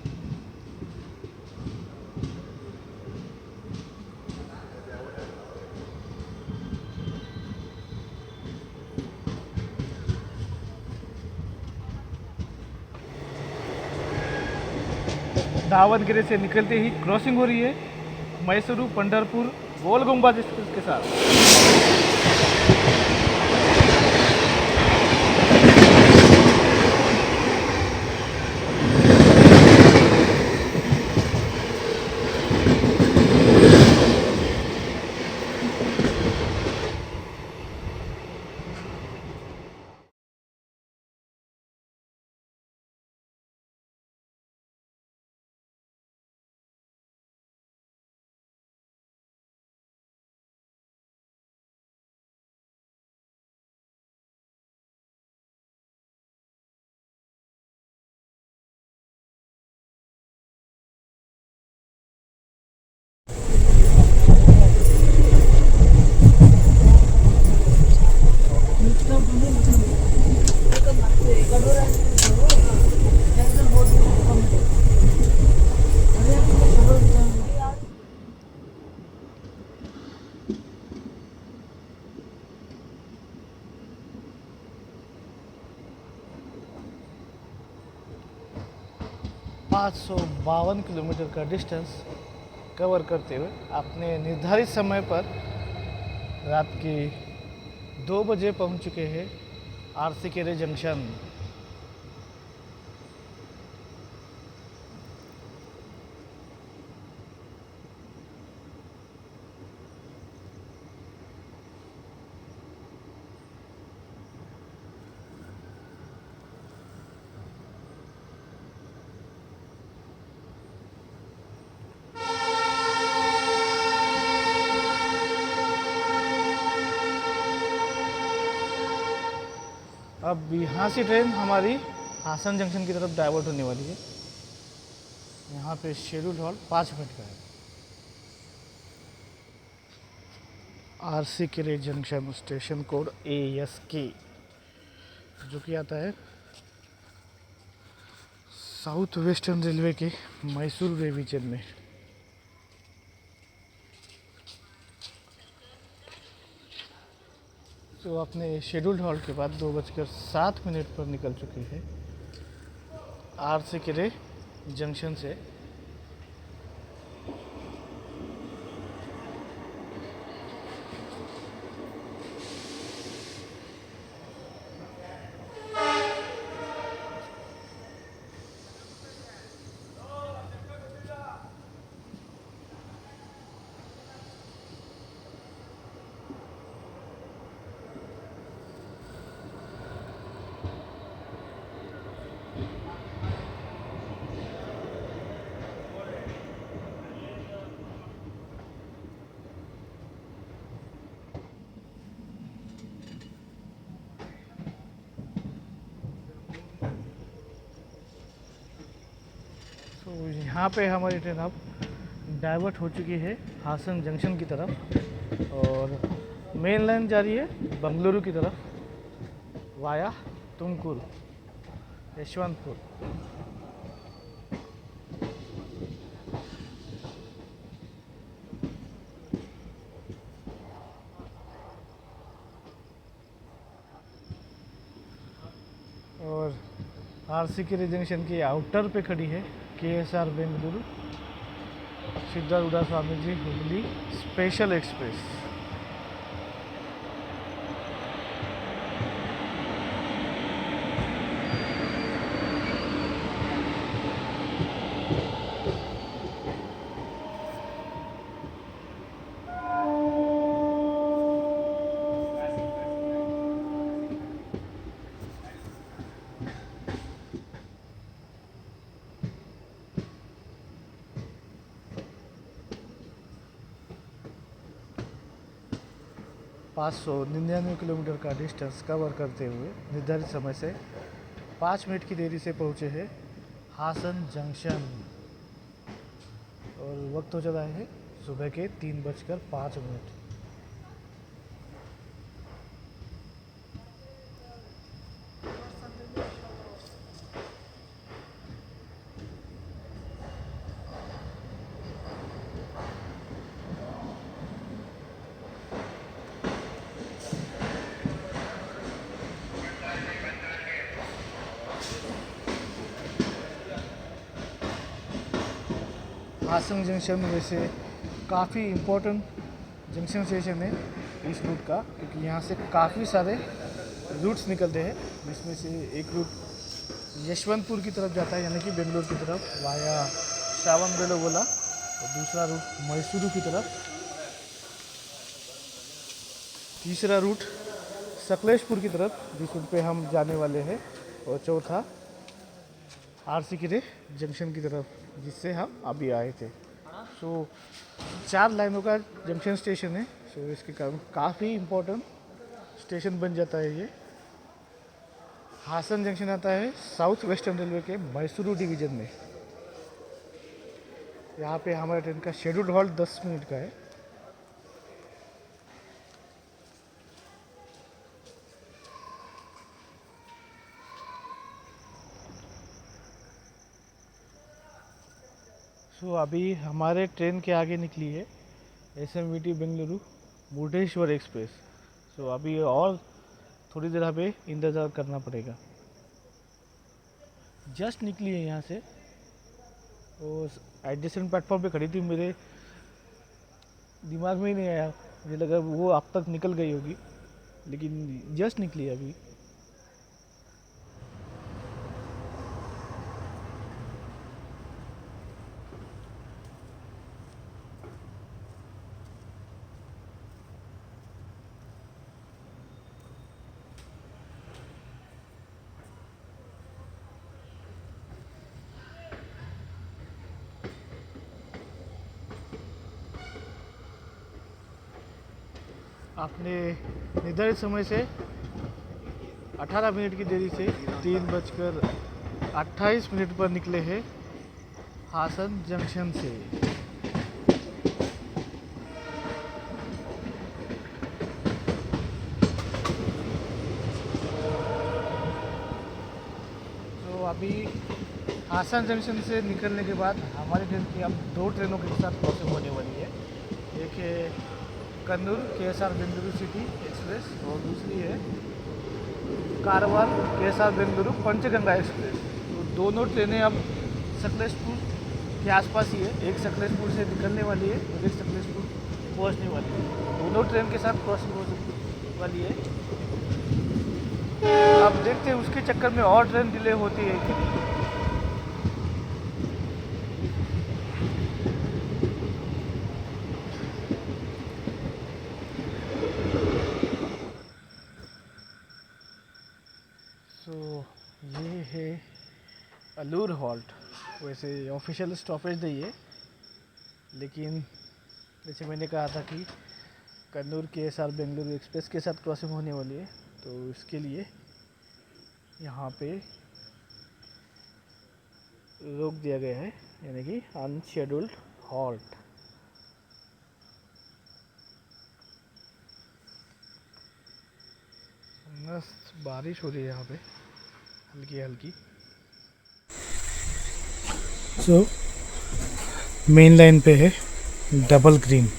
दावणगेरे से निकलते ही क्रॉसिंग हो रही है मैसूरू पंढरपुर गोल गुम्बद एक्सप्रेस के साथ। ...552 किलोमीटर का डिस्टेंस कवर करते हुए अपने निर्धारित समय पर रात की 2 बजे पहुंच चुके हैं आरसीकेरे जंक्शन। अब यहाँ से ट्रेन हमारी हासन जंक्शन की तरफ डाइवर्ट होने वाली है। यहाँ पे शेड्यूल हॉल्ट 5 मिनट का है। आरसीकेरे जंक्शन स्टेशन कोड ASK जो कि आता है साउथ वेस्टर्न रेलवे के मैसूर डिवीजन में। तो अपने शेड्यूल्ड हॉल्ट के बाद 2:07 पर निकल चुके हैं आरसीकेरे जंक्शन से। तो यहाँ पे हमारी ट्रेन अब डाइवर्ट हो चुकी है हासन जंक्शन की तरफ और मेन लाइन जा रही है बंगलुरु की तरफ वाया तुमकुर यशवंतपुर। और आरसीकेरे जंक्शन के आउटर पे खड़ी है KSR Bengaluru सिद्धारूढ़ा Swami ji Hubli special express. पाँच सौ 99 किलोमीटर का डिस्टेंस कवर करते हुए निर्धारित समय से 5 मिनट की देरी से पहुँचे हैं हासन जंक्शन। और वक्त हो चला है सुबह के 3:05। हासन जंक्शन वैसे काफ़ी इम्पोर्टेंट जंक्शन स्टेशन है इस रूट का, क्योंकि यहाँ से काफ़ी सारे रूट्स निकलते हैं, जिसमें से एक रूट यशवंतपुर की तरफ जाता है, यानी कि बेंगलोर की तरफ वाया श्रावणबेलगोला, और दूसरा रूट मैसूरू की तरफ, तीसरा रूट सकलेशपुर की तरफ जिस रूट पे हम जाने वाले हैं, और चौथा आरसीकेरे जंक्शन की तरफ जिससे हम अभी आए थे। सो 4 लाइनों का जंक्शन स्टेशन है। सो इसके कारण काफ़ी इम्पोर्टेंट स्टेशन बन जाता है ये। हासन जंक्शन आता है साउथ वेस्टर्न रेलवे के मैसूरू डिवीज़न में। यहाँ पे हमारे ट्रेन का शेड्यूल्ड हॉल्ट 10 मिनट का है। सो अभी हमारे ट्रेन के आगे निकली है SMVT बेंगलुरु मुर्डेश्वर एक्सप्रेस। सो अभी और थोड़ी देर हमें इंतज़ार करना पड़ेगा। जस्ट निकली है यहाँ से, वो एडजेसेंट प्लेटफॉर्म पे खड़ी थी, मेरे दिमाग में ही नहीं आया, मुझे लगा वो अब तक निकल गई होगी, लेकिन जस्ट निकली है अभी। आपने निर्धारित समय से 18 मिनट की देरी से 3:28 पर निकले हैं हासन जंक्शन से। तो अभी हासन जंक्शन से निकलने के बाद हमारी ट्रेन की अब 2 ट्रेनों के साथ क्रॉसिंग होने वाली है। एक है Kannur KSR Bengaluru city express, और दूसरी है कारवार KSR बेंगलुरु पंचगंगा एक्सप्रेस। तो दोनों ट्रेनें अब सकलेशपुर के आसपास ही है। एक सकलेशपुर से निकलने वाली है और एक सकलेशपुर पहुंचने वाली है। दोनों ट्रेन के साथ क्रॉसिंग हो वाली है। अब देखते हैं उसके चक्कर में और ट्रेन डिले होती है कि नहीं। ये है अलूर हॉल्ट। वैसे ऑफिशियल स्टॉपेज नहीं है, लेकिन जैसे मैंने कहा था कि कन्नूर KSR बेंगलुरु एक्सप्रेस के साथ क्रॉसिंग होने वाली है, तो इसके लिए यहाँ पे रोक दिया गया है, यानी कि अनशेड्यूल्ड हॉल्ट। मस्त बारिश हो रही है यहाँ पे, हल्की हल्की। सो मेन लाइन पे है डबल ग्रीन।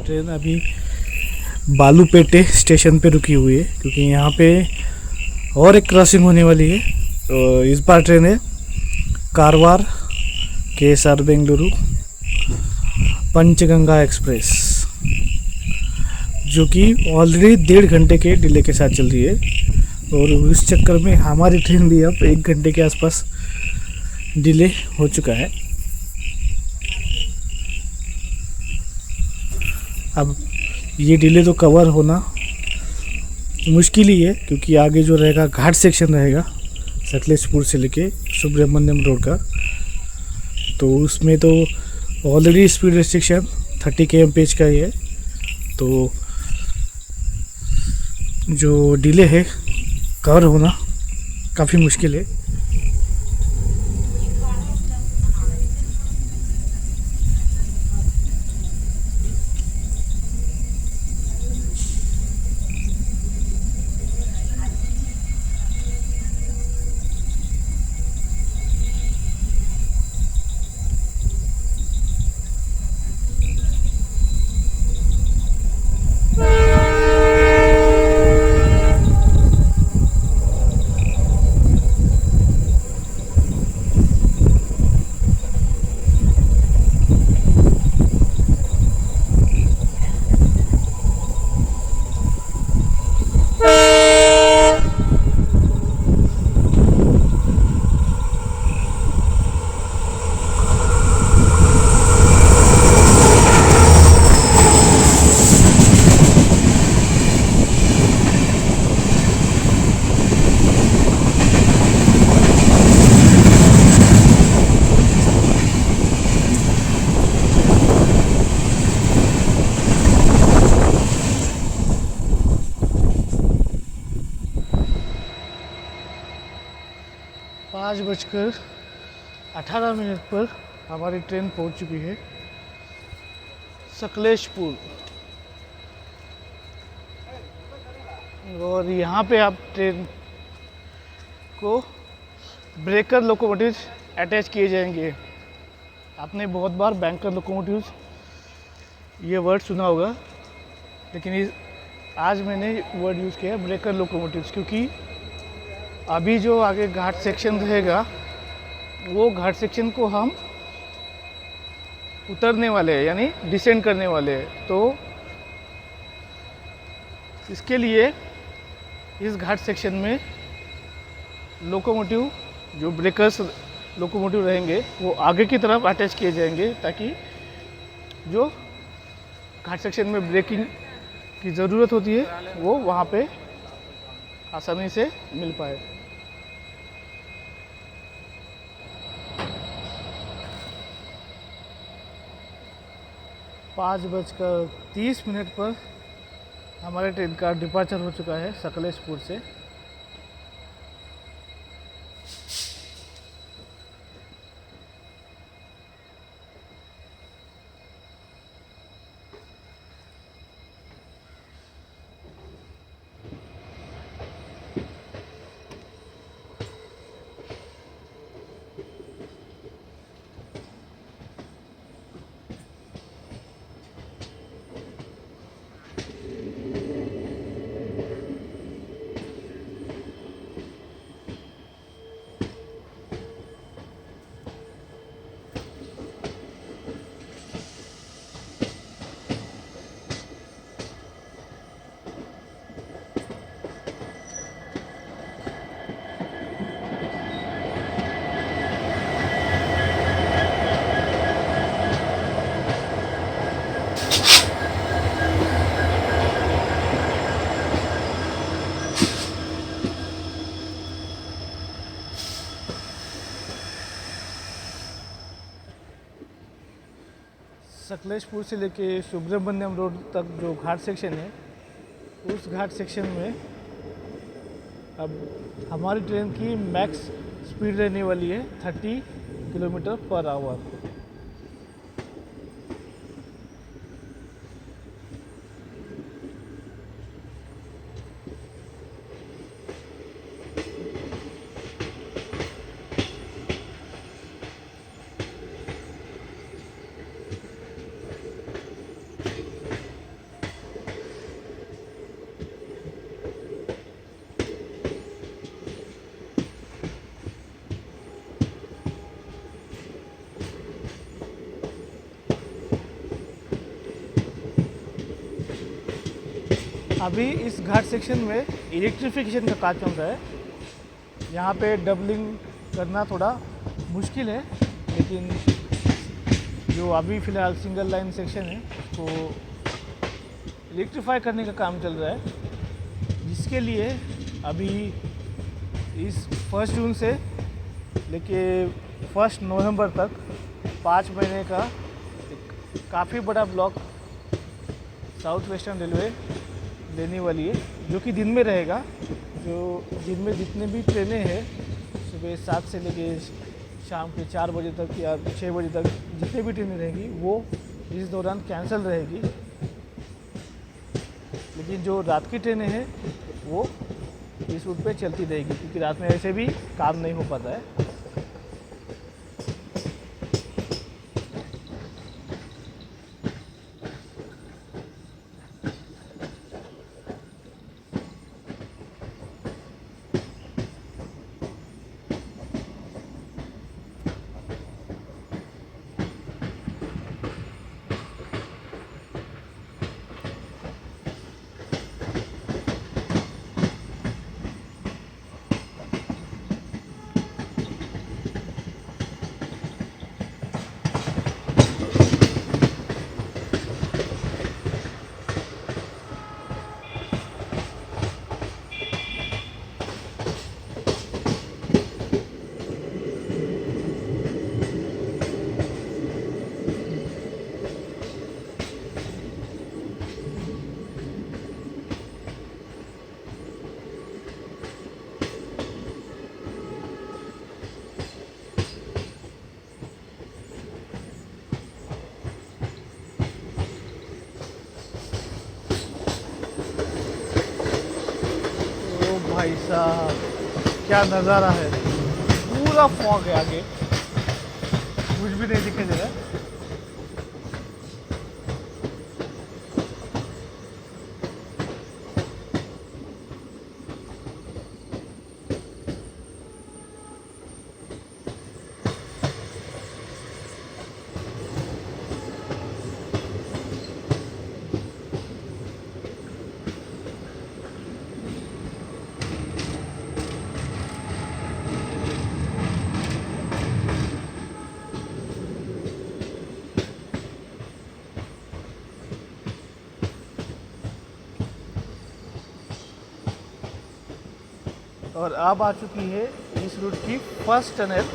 ट्रेन अभी बालूपेटे स्टेशन पे रुकी हुई है, क्योंकि यहाँ पे और एक क्रॉसिंग होने वाली है। तो इस बार ट्रेन है कारवार KSR बेंगलुरु पंचगंगा एक्सप्रेस, जो कि ऑलरेडी 1.5 घंटे के डिले के साथ चल रही है, और उस चक्कर में हमारी ट्रेन भी अब 1 घंटे के आसपास डिले हो चुका है। अब ये डिले तो कवर होना मुश्किल ही है, क्योंकि आगे जो रहेगा घाट सेक्शन रहेगा सकलेशपुर से लेके सुब्रमण्यम रोड का, तो उसमें तो ऑलरेडी स्पीड रेस्ट्रिक्शन 30 km/h का ही है। तो जो डिले है कवर होना काफ़ी मुश्किल है। पाँच बजकर 18 मिनट पर हमारी ट्रेन पहुंच चुकी है सकलेशपुर। और यहाँ पे आप ट्रेन को ब्रेकर लोकोमोटिव अटैच किए जाएंगे। आपने बहुत बार बैंकर लोकोमोटिव्स ये वर्ड सुना होगा, लेकिन आज मैंने वर्ड यूज़ किया है ब्रेकर लोकोमोटिव्स, क्योंकि अभी जो आगे घाट सेक्शन रहेगा वो घाट सेक्शन को हम उतरने वाले हैं, यानी डिसेंड करने वाले हैं। तो इसके लिए इस घाट सेक्शन में लोकोमोटिव जो ब्रेकर्स लोकोमोटिव रहेंगे वो आगे की तरफ अटैच किए जाएंगे, ताकि जो घाट सेक्शन में ब्रेकिंग की ज़रूरत होती है वो वहाँ पे आसानी से मिल पाए। पाँच बजकर 30 मिनट पर हमारे ट्रेन का डिपार्चर हो चुका है सकलेशपुर से। सकलेशपुर से लेके सुब्रमण्यम रोड तक जो घाट सेक्शन है, उस घाट सेक्शन में अब हमारी ट्रेन की मैक्स स्पीड रहने वाली है 30 किलोमीटर पर आवर। अभी इस घाट सेक्शन में इलेक्ट्रिफिकेशन का काम चल रहा है। यहाँ पे डबलिंग करना थोड़ा मुश्किल है, लेकिन जो अभी फ़िलहाल सिंगल लाइन सेक्शन है उसको इलेक्ट्रीफाई करने का काम चल रहा है, जिसके लिए अभी इस 1 जून से लेके 1 नवंबर तक 5 महीने का एक काफ़ी बड़ा ब्लॉक साउथ वेस्टर्न रेलवे लेने वाली है, जो कि दिन में रहेगा जो जिनमें जितने भी ट्रेनें हैं सुबह 7 से लेके शाम के 4 बजे तक या 6 बजे तक जितने भी ट्रेनें रहेंगी वो इस दौरान कैंसिल रहेगी। लेकिन जो रात की ट्रेनें हैं वो इस रूट पे चलती रहेगी, क्योंकि रात में ऐसे भी काम नहीं हो पाता है। भाई साहब क्या नज़ारा है, पूरा फॉग है, आगे कुछ भी नहीं दिखाई दे रहा है। और अब आ चुकी है इस रूट की first tunnel.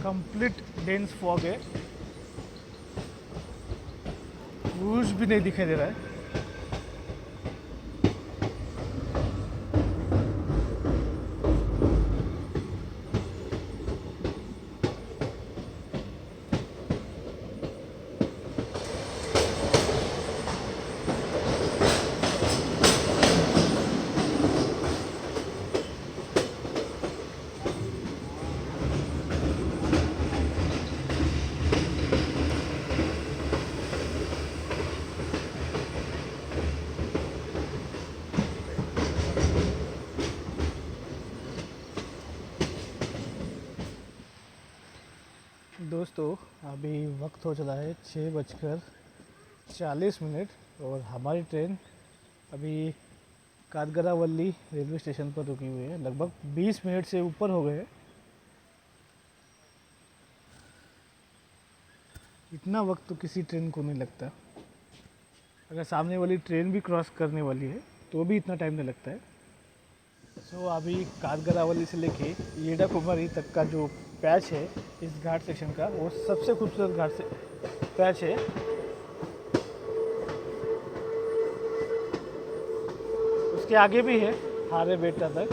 Complete dense fog है, कुछ भी नहीं दिखाई दे रहा है। दोस्तों अभी वक्त हो चला है 6:40 और हमारी ट्रेन अभी कादगरावल्ली रेलवे स्टेशन पर रुकी हुई है। लगभग 20 मिनट से ऊपर हो गए। इतना वक्त तो किसी ट्रेन को नहीं लगता। अगर सामने वाली ट्रेन भी क्रॉस करने वाली है तो भी इतना टाइम नहीं लगता है। सो अभी कादगरावल्ली से लेके येडा कुमारी तक का जो पैच है इस घाट सेक्शन का, वो सबसे खूबसूरत घाट से पैच है। उसके आगे भी है हारे बेटा तक,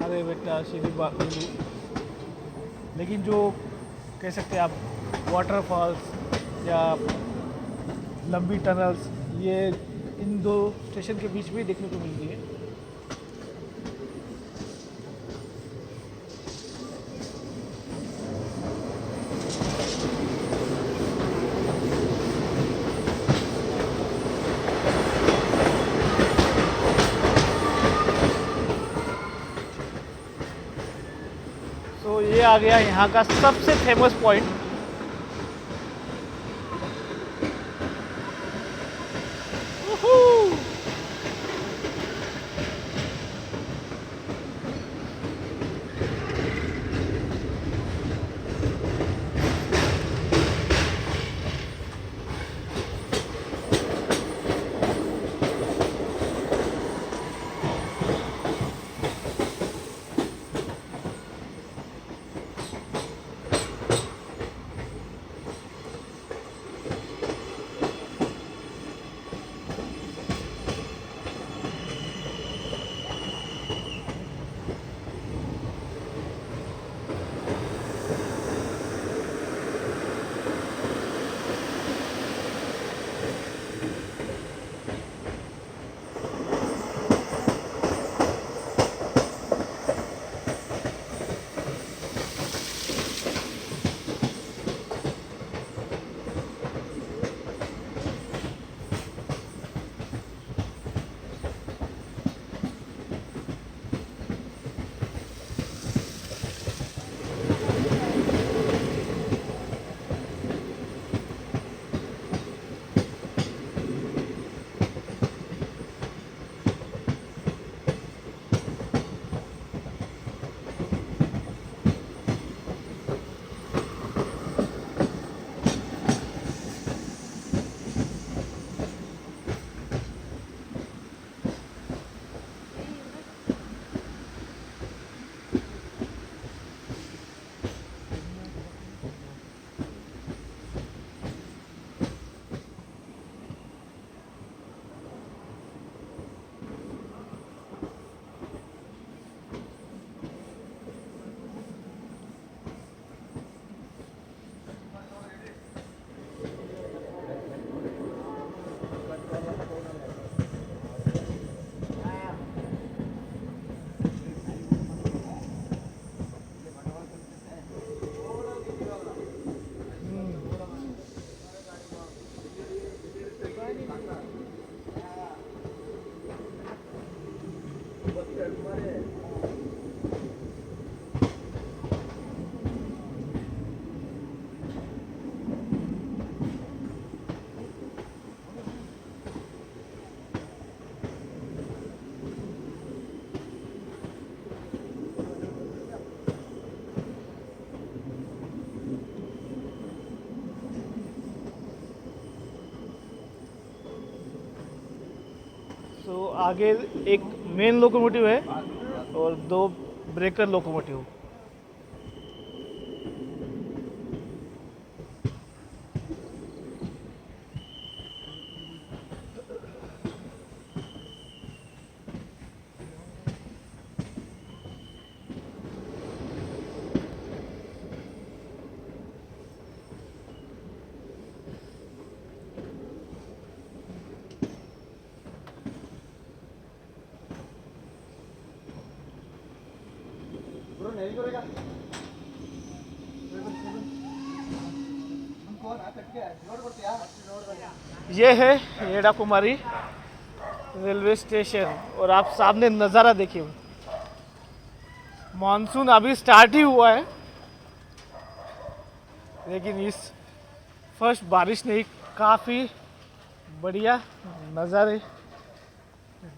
हारे बेटा श्री बाबू, लेकिन जो कह सकते हैं आप वाटरफॉल्स या लंबी टनल्स, ये इन दो स्टेशन के बीच में देखने को मिलती है। तो ये आ गया यहाँ का सबसे फेमस पॉइंट। तो आगे एक मेन लोकोमोटिव है और दो ब्रेकर लोकोमोटिव। ये है येड़ा कुमारी रेलवे स्टेशन और आप सामने नज़ारा देखिए। मानसून अभी स्टार्ट ही हुआ है लेकिन इस फर्स्ट बारिश ने काफ़ी बढ़िया नज़ारे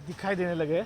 दिखाई देने लगे।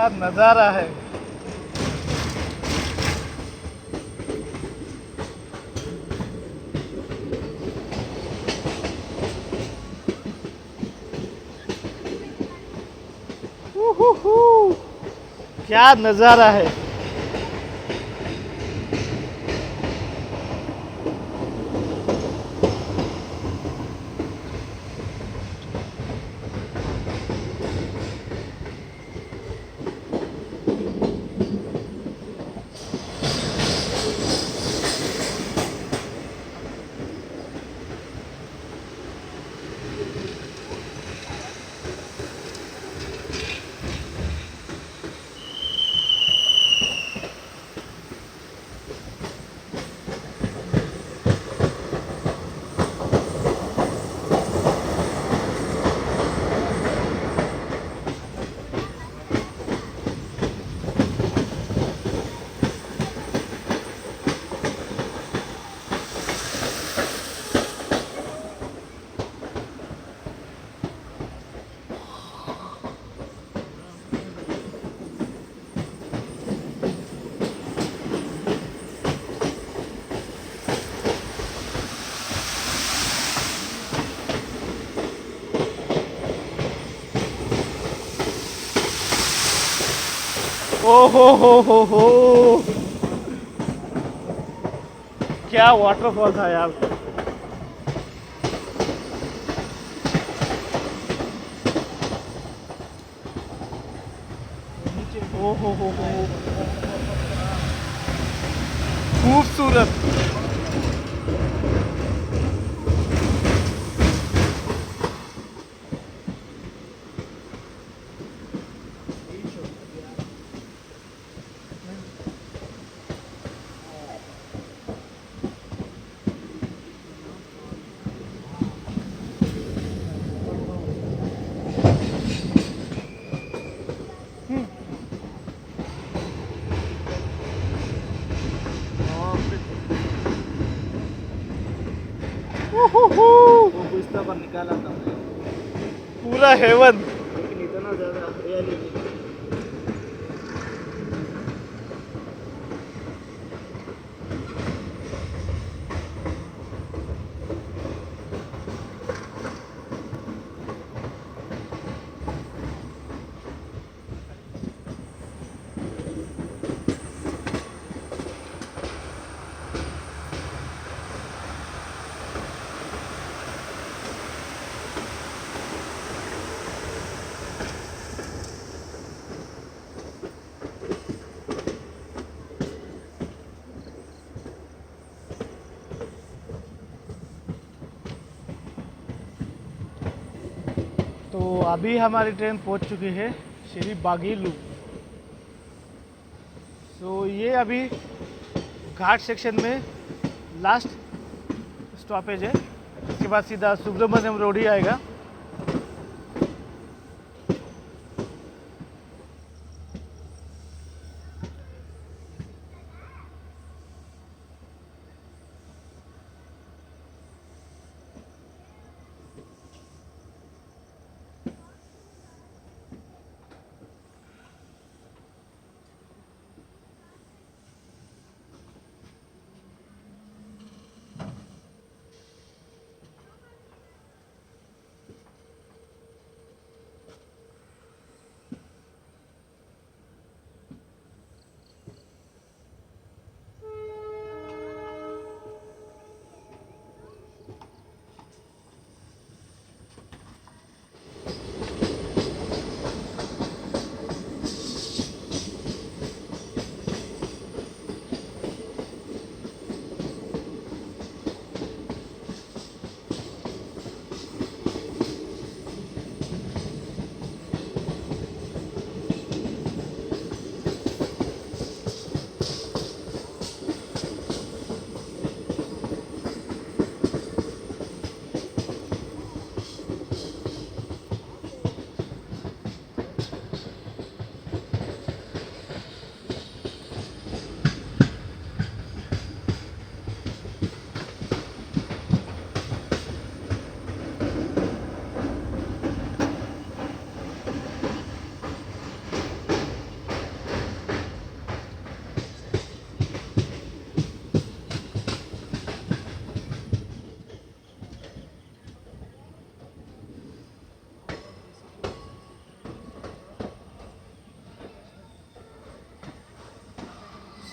क्या नज़ारा है। उहुहु, क्या नज़ारा है। ओ हो, क्या वाटरफॉल था यार। ओ हो, खूबसूरत। उहुहु, वो गुस्सा पर निकाला था मैं, पूरा हेवन। लेकिन इतना ज़्यादा हरियाली नहीं। तो अभी हमारी ट्रेन पहुंच चुकी है श्री बागेलू। तो ये अभी घाट सेक्शन में लास्ट स्टॉपेज है। इसके बाद सीधा सुब्रमण्यम रोड ही आएगा।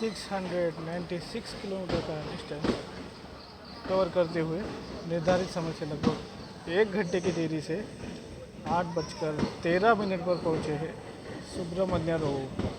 696 किलोमीटर का डिस्टेंस कवर करते हुए निर्धारित समय से लगभग 1 घंटे की देरी से 8:13 पर पहुँचे हैं सुब्रमण्य रोड।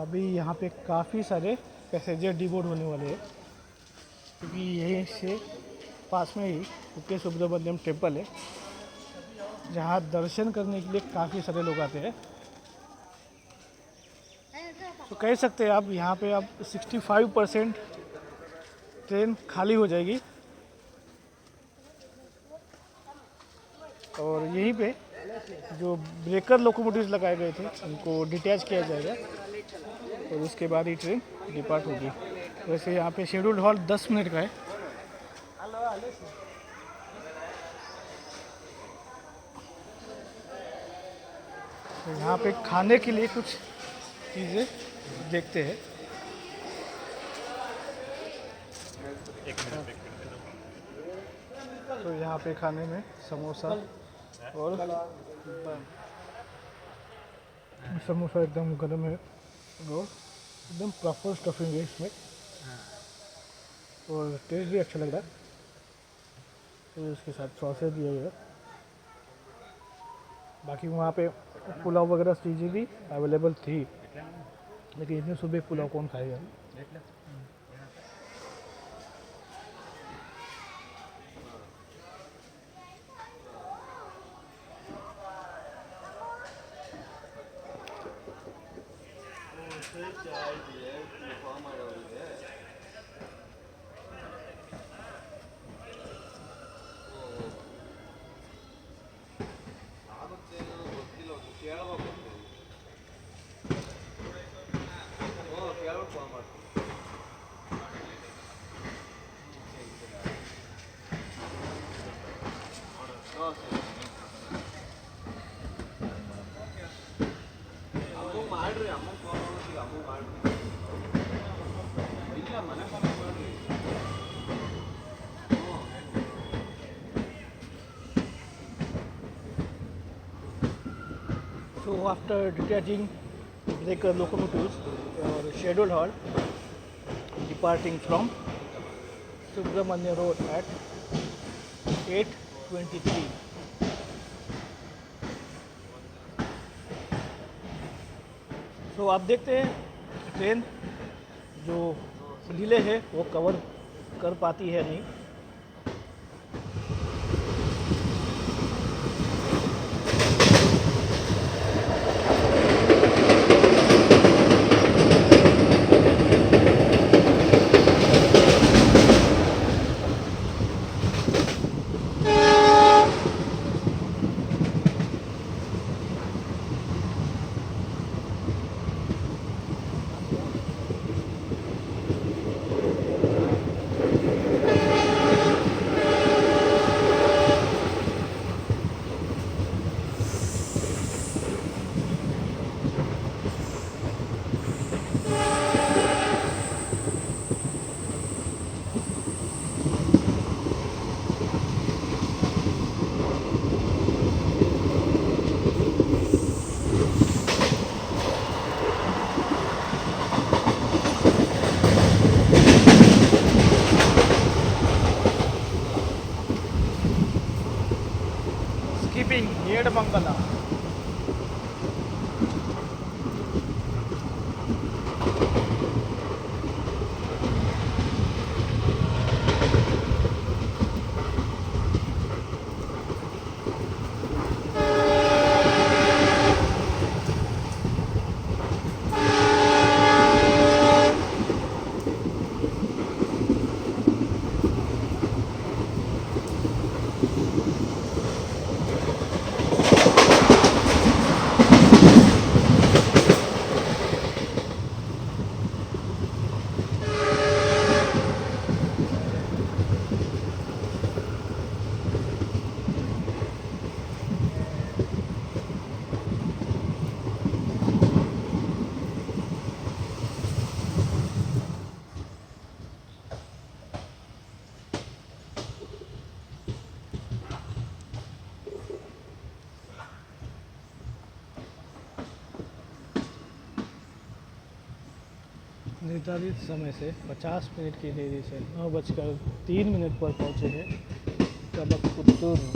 अभी यहाँ पे काफ़ी सारे पैसेंजर डिबोर्ड होने वाले हैं, क्योंकि यहीं से पास में ही कुके सुब्रमण्यम टेम्पल है, जहाँ दर्शन करने के लिए काफ़ी सारे लोग आते हैं। तो कह सकते हैं आप यहाँ पे आप 65% ट्रेन खाली हो जाएगी, और यहीं पे जो ब्रेकर लोकोमोटिव्स लगाए गए थे उनको डिटैच किया जाएगा और उसके बाद ही ट्रेन डिपार्ट होगी। वैसे यहाँ पे शेड्यूल्ड हॉल्ट 10 मिनट का है। तो यहाँ पे खाने के लिए कुछ चीज़ें देखते हैं। तो यहाँ पे खाने में समोसा और समोसा एकदम गर्म है और एकदम प्रॉपर स्टफिंग है इसमें, और टेस्ट भी अच्छा लग रहा है। तो उसके साथ सॉसेज दिया गया। बाकी वहाँ पे पुलाव वगैरह चीज़ें भी अवेलेबल थी, लेकिन इतने सुबह पुलाव कौन खाएगा। So after detaching breaker locomotives or scheduled halt, departing from Subramanya Road at 8:23. तो आप देखते हैं ट्रेन जो डिले है वो कवर कर पाती है नहीं। Skipping Nedamangala. निर्धारित समय से 50 मिनट की देरी से 9:03 पर पहुंचे हैं कबकपुत्तूर।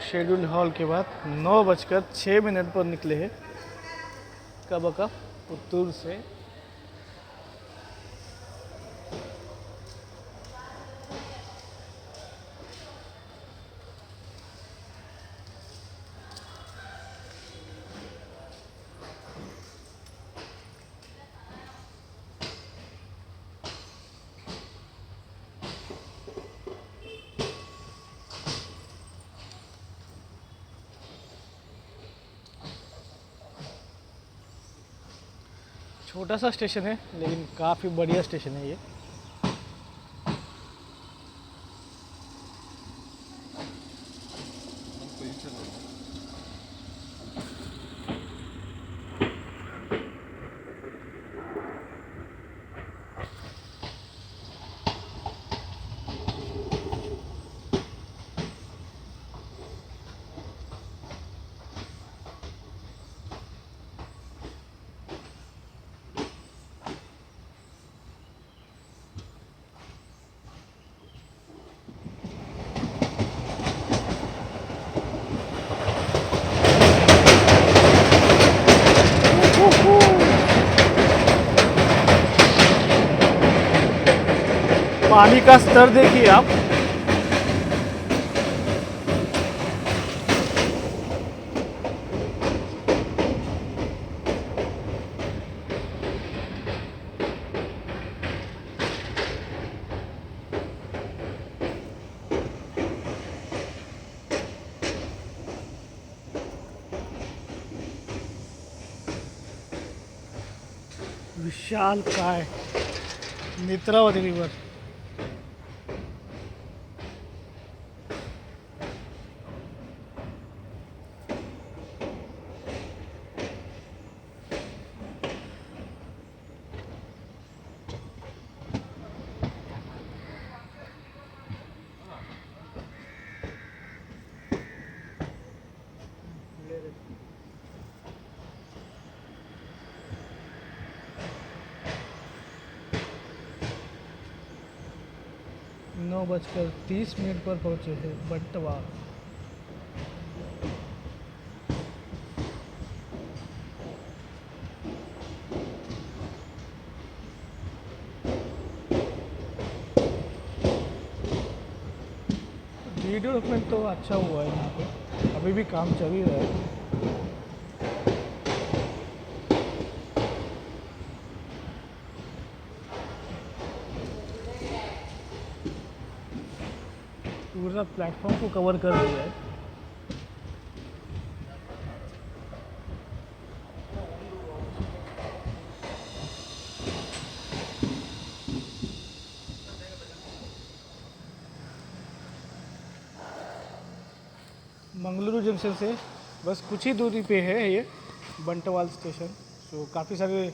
शेड्यूल हॉल के बाद 9:06 पर निकले हैं कबकपुत्तूर से। छोटा सा स्टेशन है लेकिन काफ़ी बढ़िया स्टेशन है ये। पानी का स्तर देखिए आप। विशाल काय नेत्रावती रिवर। नौ बजकर 30 पर पहुंचे हैं बंटवा। डेवलपमेंट तो अच्छा हुआ है यहाँ पे, अभी भी काम चल ही रहा है। पूरा प्लेटफॉर्म को कवर कर दिया है। मंगलुरु जंक्शन से बस कुछ ही दूरी पे है ये बंटवाल स्टेशन। तो काफ़ी सारे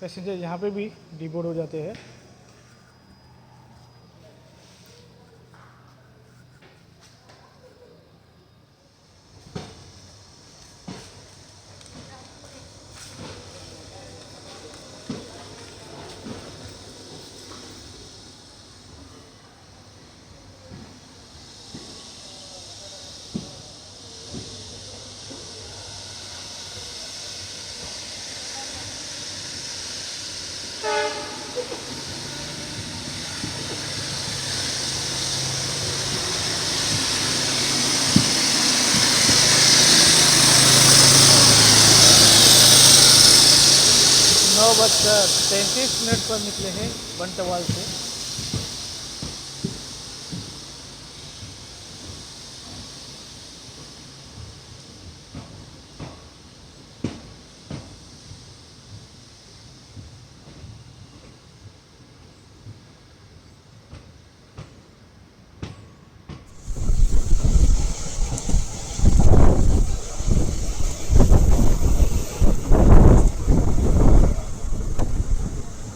पैसेंजर यहाँ पे भी डिबोर्ड हो जाते हैं। 9:33 पर निकले हैं बंटवाल से।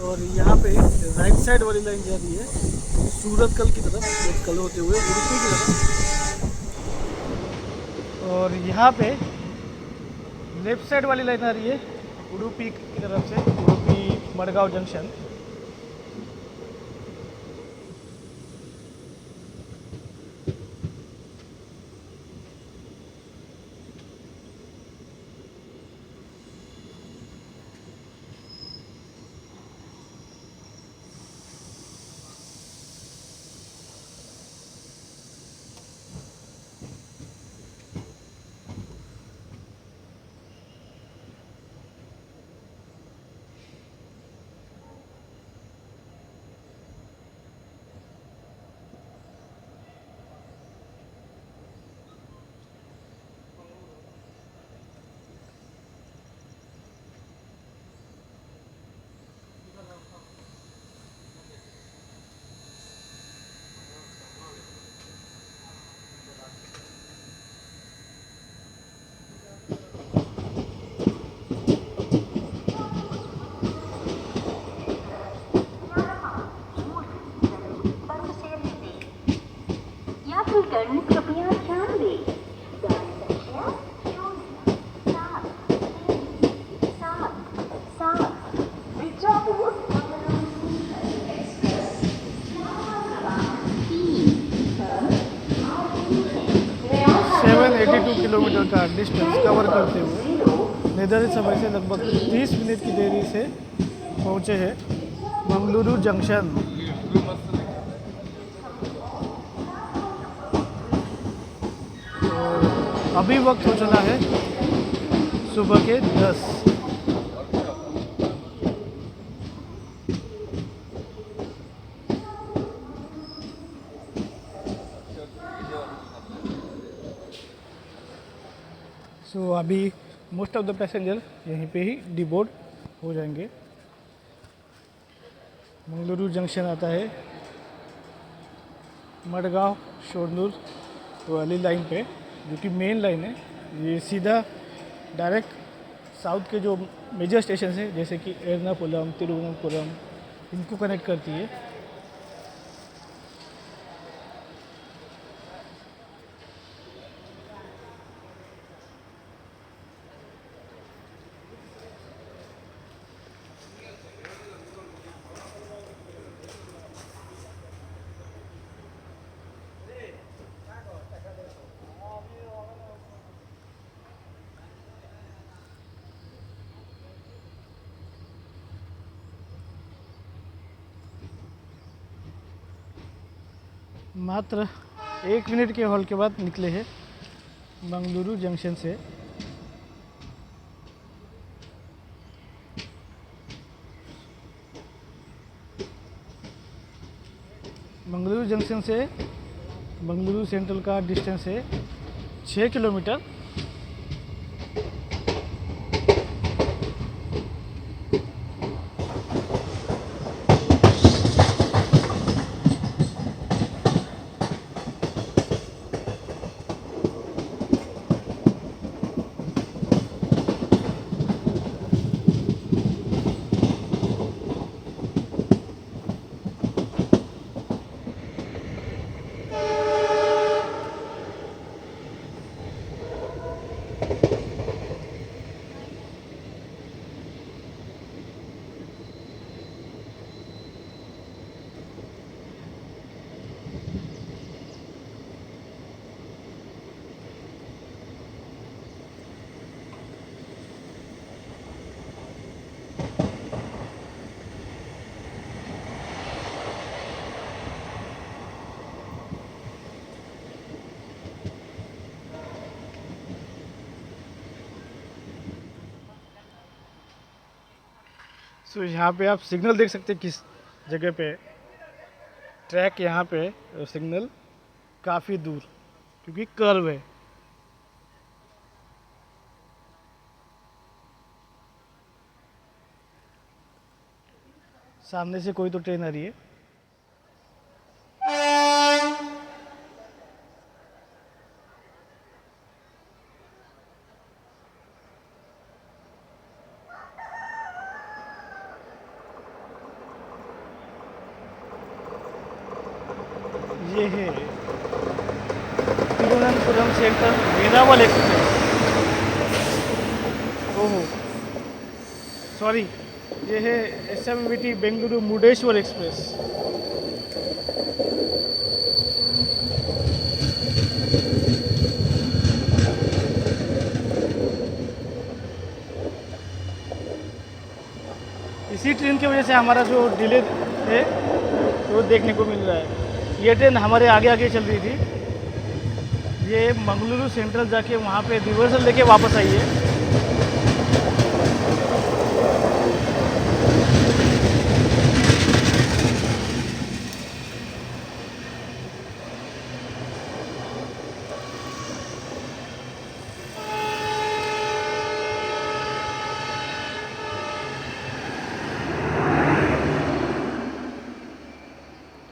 और यहाँ पे राइट साइड वाली लाइन जा रही है सूरत कल की तरफ, कल होते हुए उड़ुपी की तरफ। और यहाँ पे लेफ्ट साइड वाली लाइन आ रही है उडुपी की तरफ से, उडुपी मडगांव जंक्शन। यात्रीगण कृपया ध्यान दें। गाड़ी संख्या 07 बीजापुर एक्सप्रेस 782 किलोमीटर का डिस्टेंस कवर करते हुए निर्धारित समय से लगभग 30 मिनट की देरी से पहुँचे हैं मंगलुरु जंक्शन। और अभी वक्त हो चला है सुबह के 10। सो अभी मोस्ट ऑफ द पैसेंजर यहीं पे ही डिबोर्ड हो जाएंगे। मंगलुरु जंक्शन आता है मडगांव शोरनूर वाली लाइन पे, जो कि मेन लाइन है। ये सीधा डायरेक्ट साउथ के जो मेजर स्टेशन हैं जैसे कि एर्नाकुलम, तिरुवनंतपुरम, इनको कनेक्ट करती है। मात्र 1 मिनट के हॉल के बाद निकले हैं मंगलुरु जंक्शन से। मंगलुरु जंक्शन से मंगलुरु सेंट्रल का डिस्टेंस है 6 किलोमीटर। सो यहाँ पे आप सिग्नल देख सकते हैं किस जगह पे है। ट्रैक यहाँ पे है और सिग्नल काफ़ी दूर, क्योंकि कर्व है। सामने से कोई तो ट्रेन आ रही है। ये है तिरुवनंतपुरम सेंट्रल वेरावल एक्सप्रेस। ओहो सॉरी, ये है SMVT बेंगलुरु मुर्डेश्वर एक्सप्रेस। इसी ट्रेन की वजह से हमारा जो डिले है वो देखने को मिल रहा है। ये ट्रेन हमारे आगे आगे चल रही थी, ये मंगलुरु सेंट्रल जाके वहाँ पे रिवर्सल लेके वापस आई है।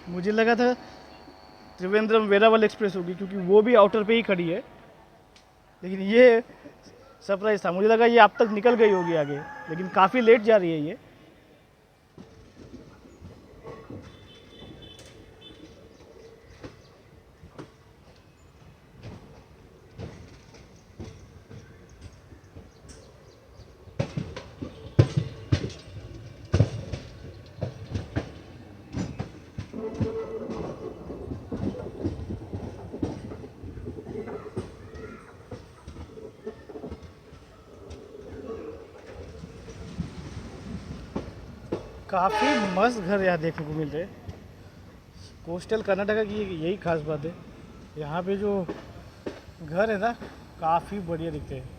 मुझे लगा था त्रिवेंद्रम वेरावल एक्सप्रेस होगी, क्योंकि वो भी आउटर पे ही खड़ी है, लेकिन ये सरप्राइज था। मुझे लगा ये अब तक निकल गई होगी आगे, लेकिन काफ़ी लेट जा रही है ये। काफ़ी मस्त घर यहाँ देखने को मिल रहे हैं। कोस्टल कर्नाटका की यही खास बात है, यहाँ पे जो घर है ना काफ़ी बढ़िया दिखते हैं।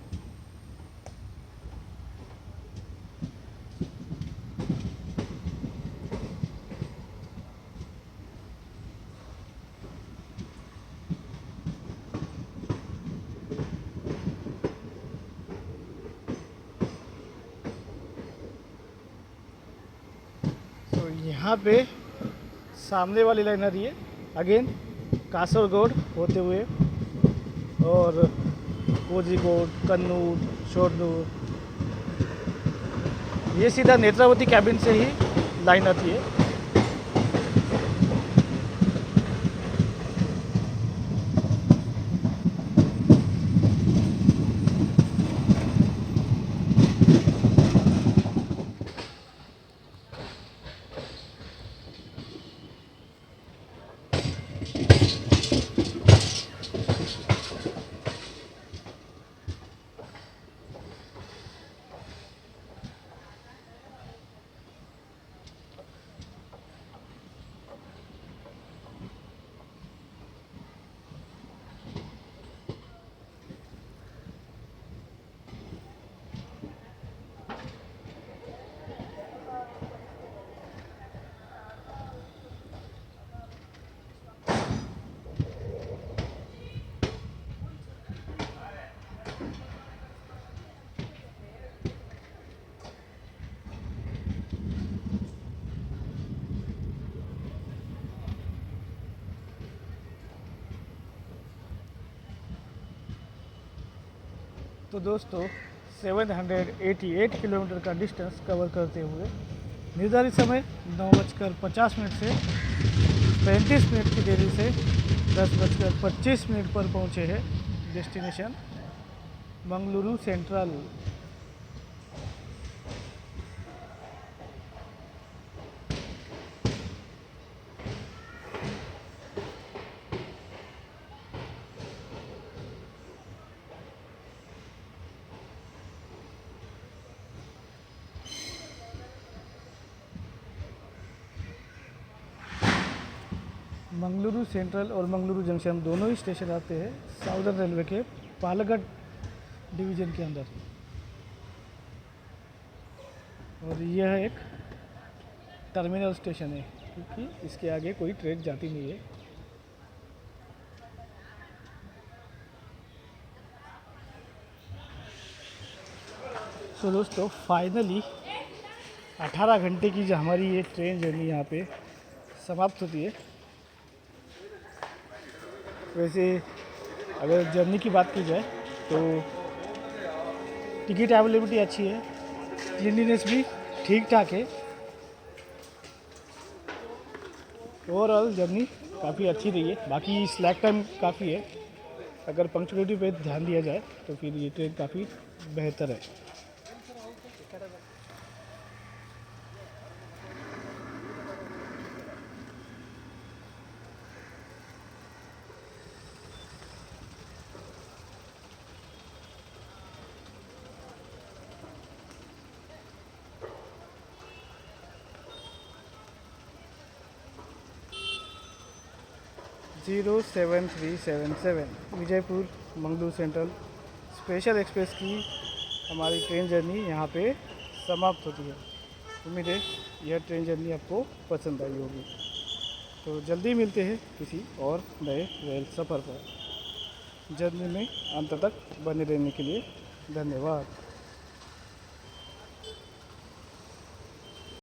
तो यहाँ पे सामने वाली लाइन आ रही है अगेन कासरगोड होते हुए और कोझिकोड, कन्नूर, शोरनूर, ये सीधा नेत्रावती कैबिन से ही लाइन आती है। तो दोस्तों 788 किलोमीटर का डिस्टेंस कवर करते हुए निर्धारित समय 9:50 से 35 की देरी से 10:25 पर पहुँचे हैं destination Mangaluru central. Mangaluru central और मंगलुरु जंक्शन दोनों ही स्टेशन आते हैं साउदर्न रेलवे के पालगढ़ डिवीज़न के अंदर। और यह एक टर्मिनल स्टेशन है क्योंकि इसके आगे कोई ट्रेन जाती नहीं है। तो दोस्तों फाइनली 18 घंटे की जो हमारी ये ट्रेन जर्नी यहाँ पे समाप्त होती है। वैसे अगर जर्नी की बात की जाए तो टिकट अवेलेबिलिटी अच्छी है, क्लीनलीनेस भी ठीक ठाक है। ओवरऑल जर्नी काफ़ी अच्छी रही है। बाकी स्लैक टाइम काफ़ी है, अगर पंक्चुअलिटी पे ध्यान दिया जाए तो फिर ये ट्रेन काफ़ी बेहतर है। 07377 Vijaypur Mangalore central special express की हमारी ट्रेन जर्नी यहाँ पे समाप्त होती है। उम्मीद है यह ट्रेन जर्नी आपको पसंद आई होगी। तो जल्दी मिलते हैं किसी और नए रेल सफ़र पर। जर्नी में अंत तक बने रहने के लिए धन्यवाद।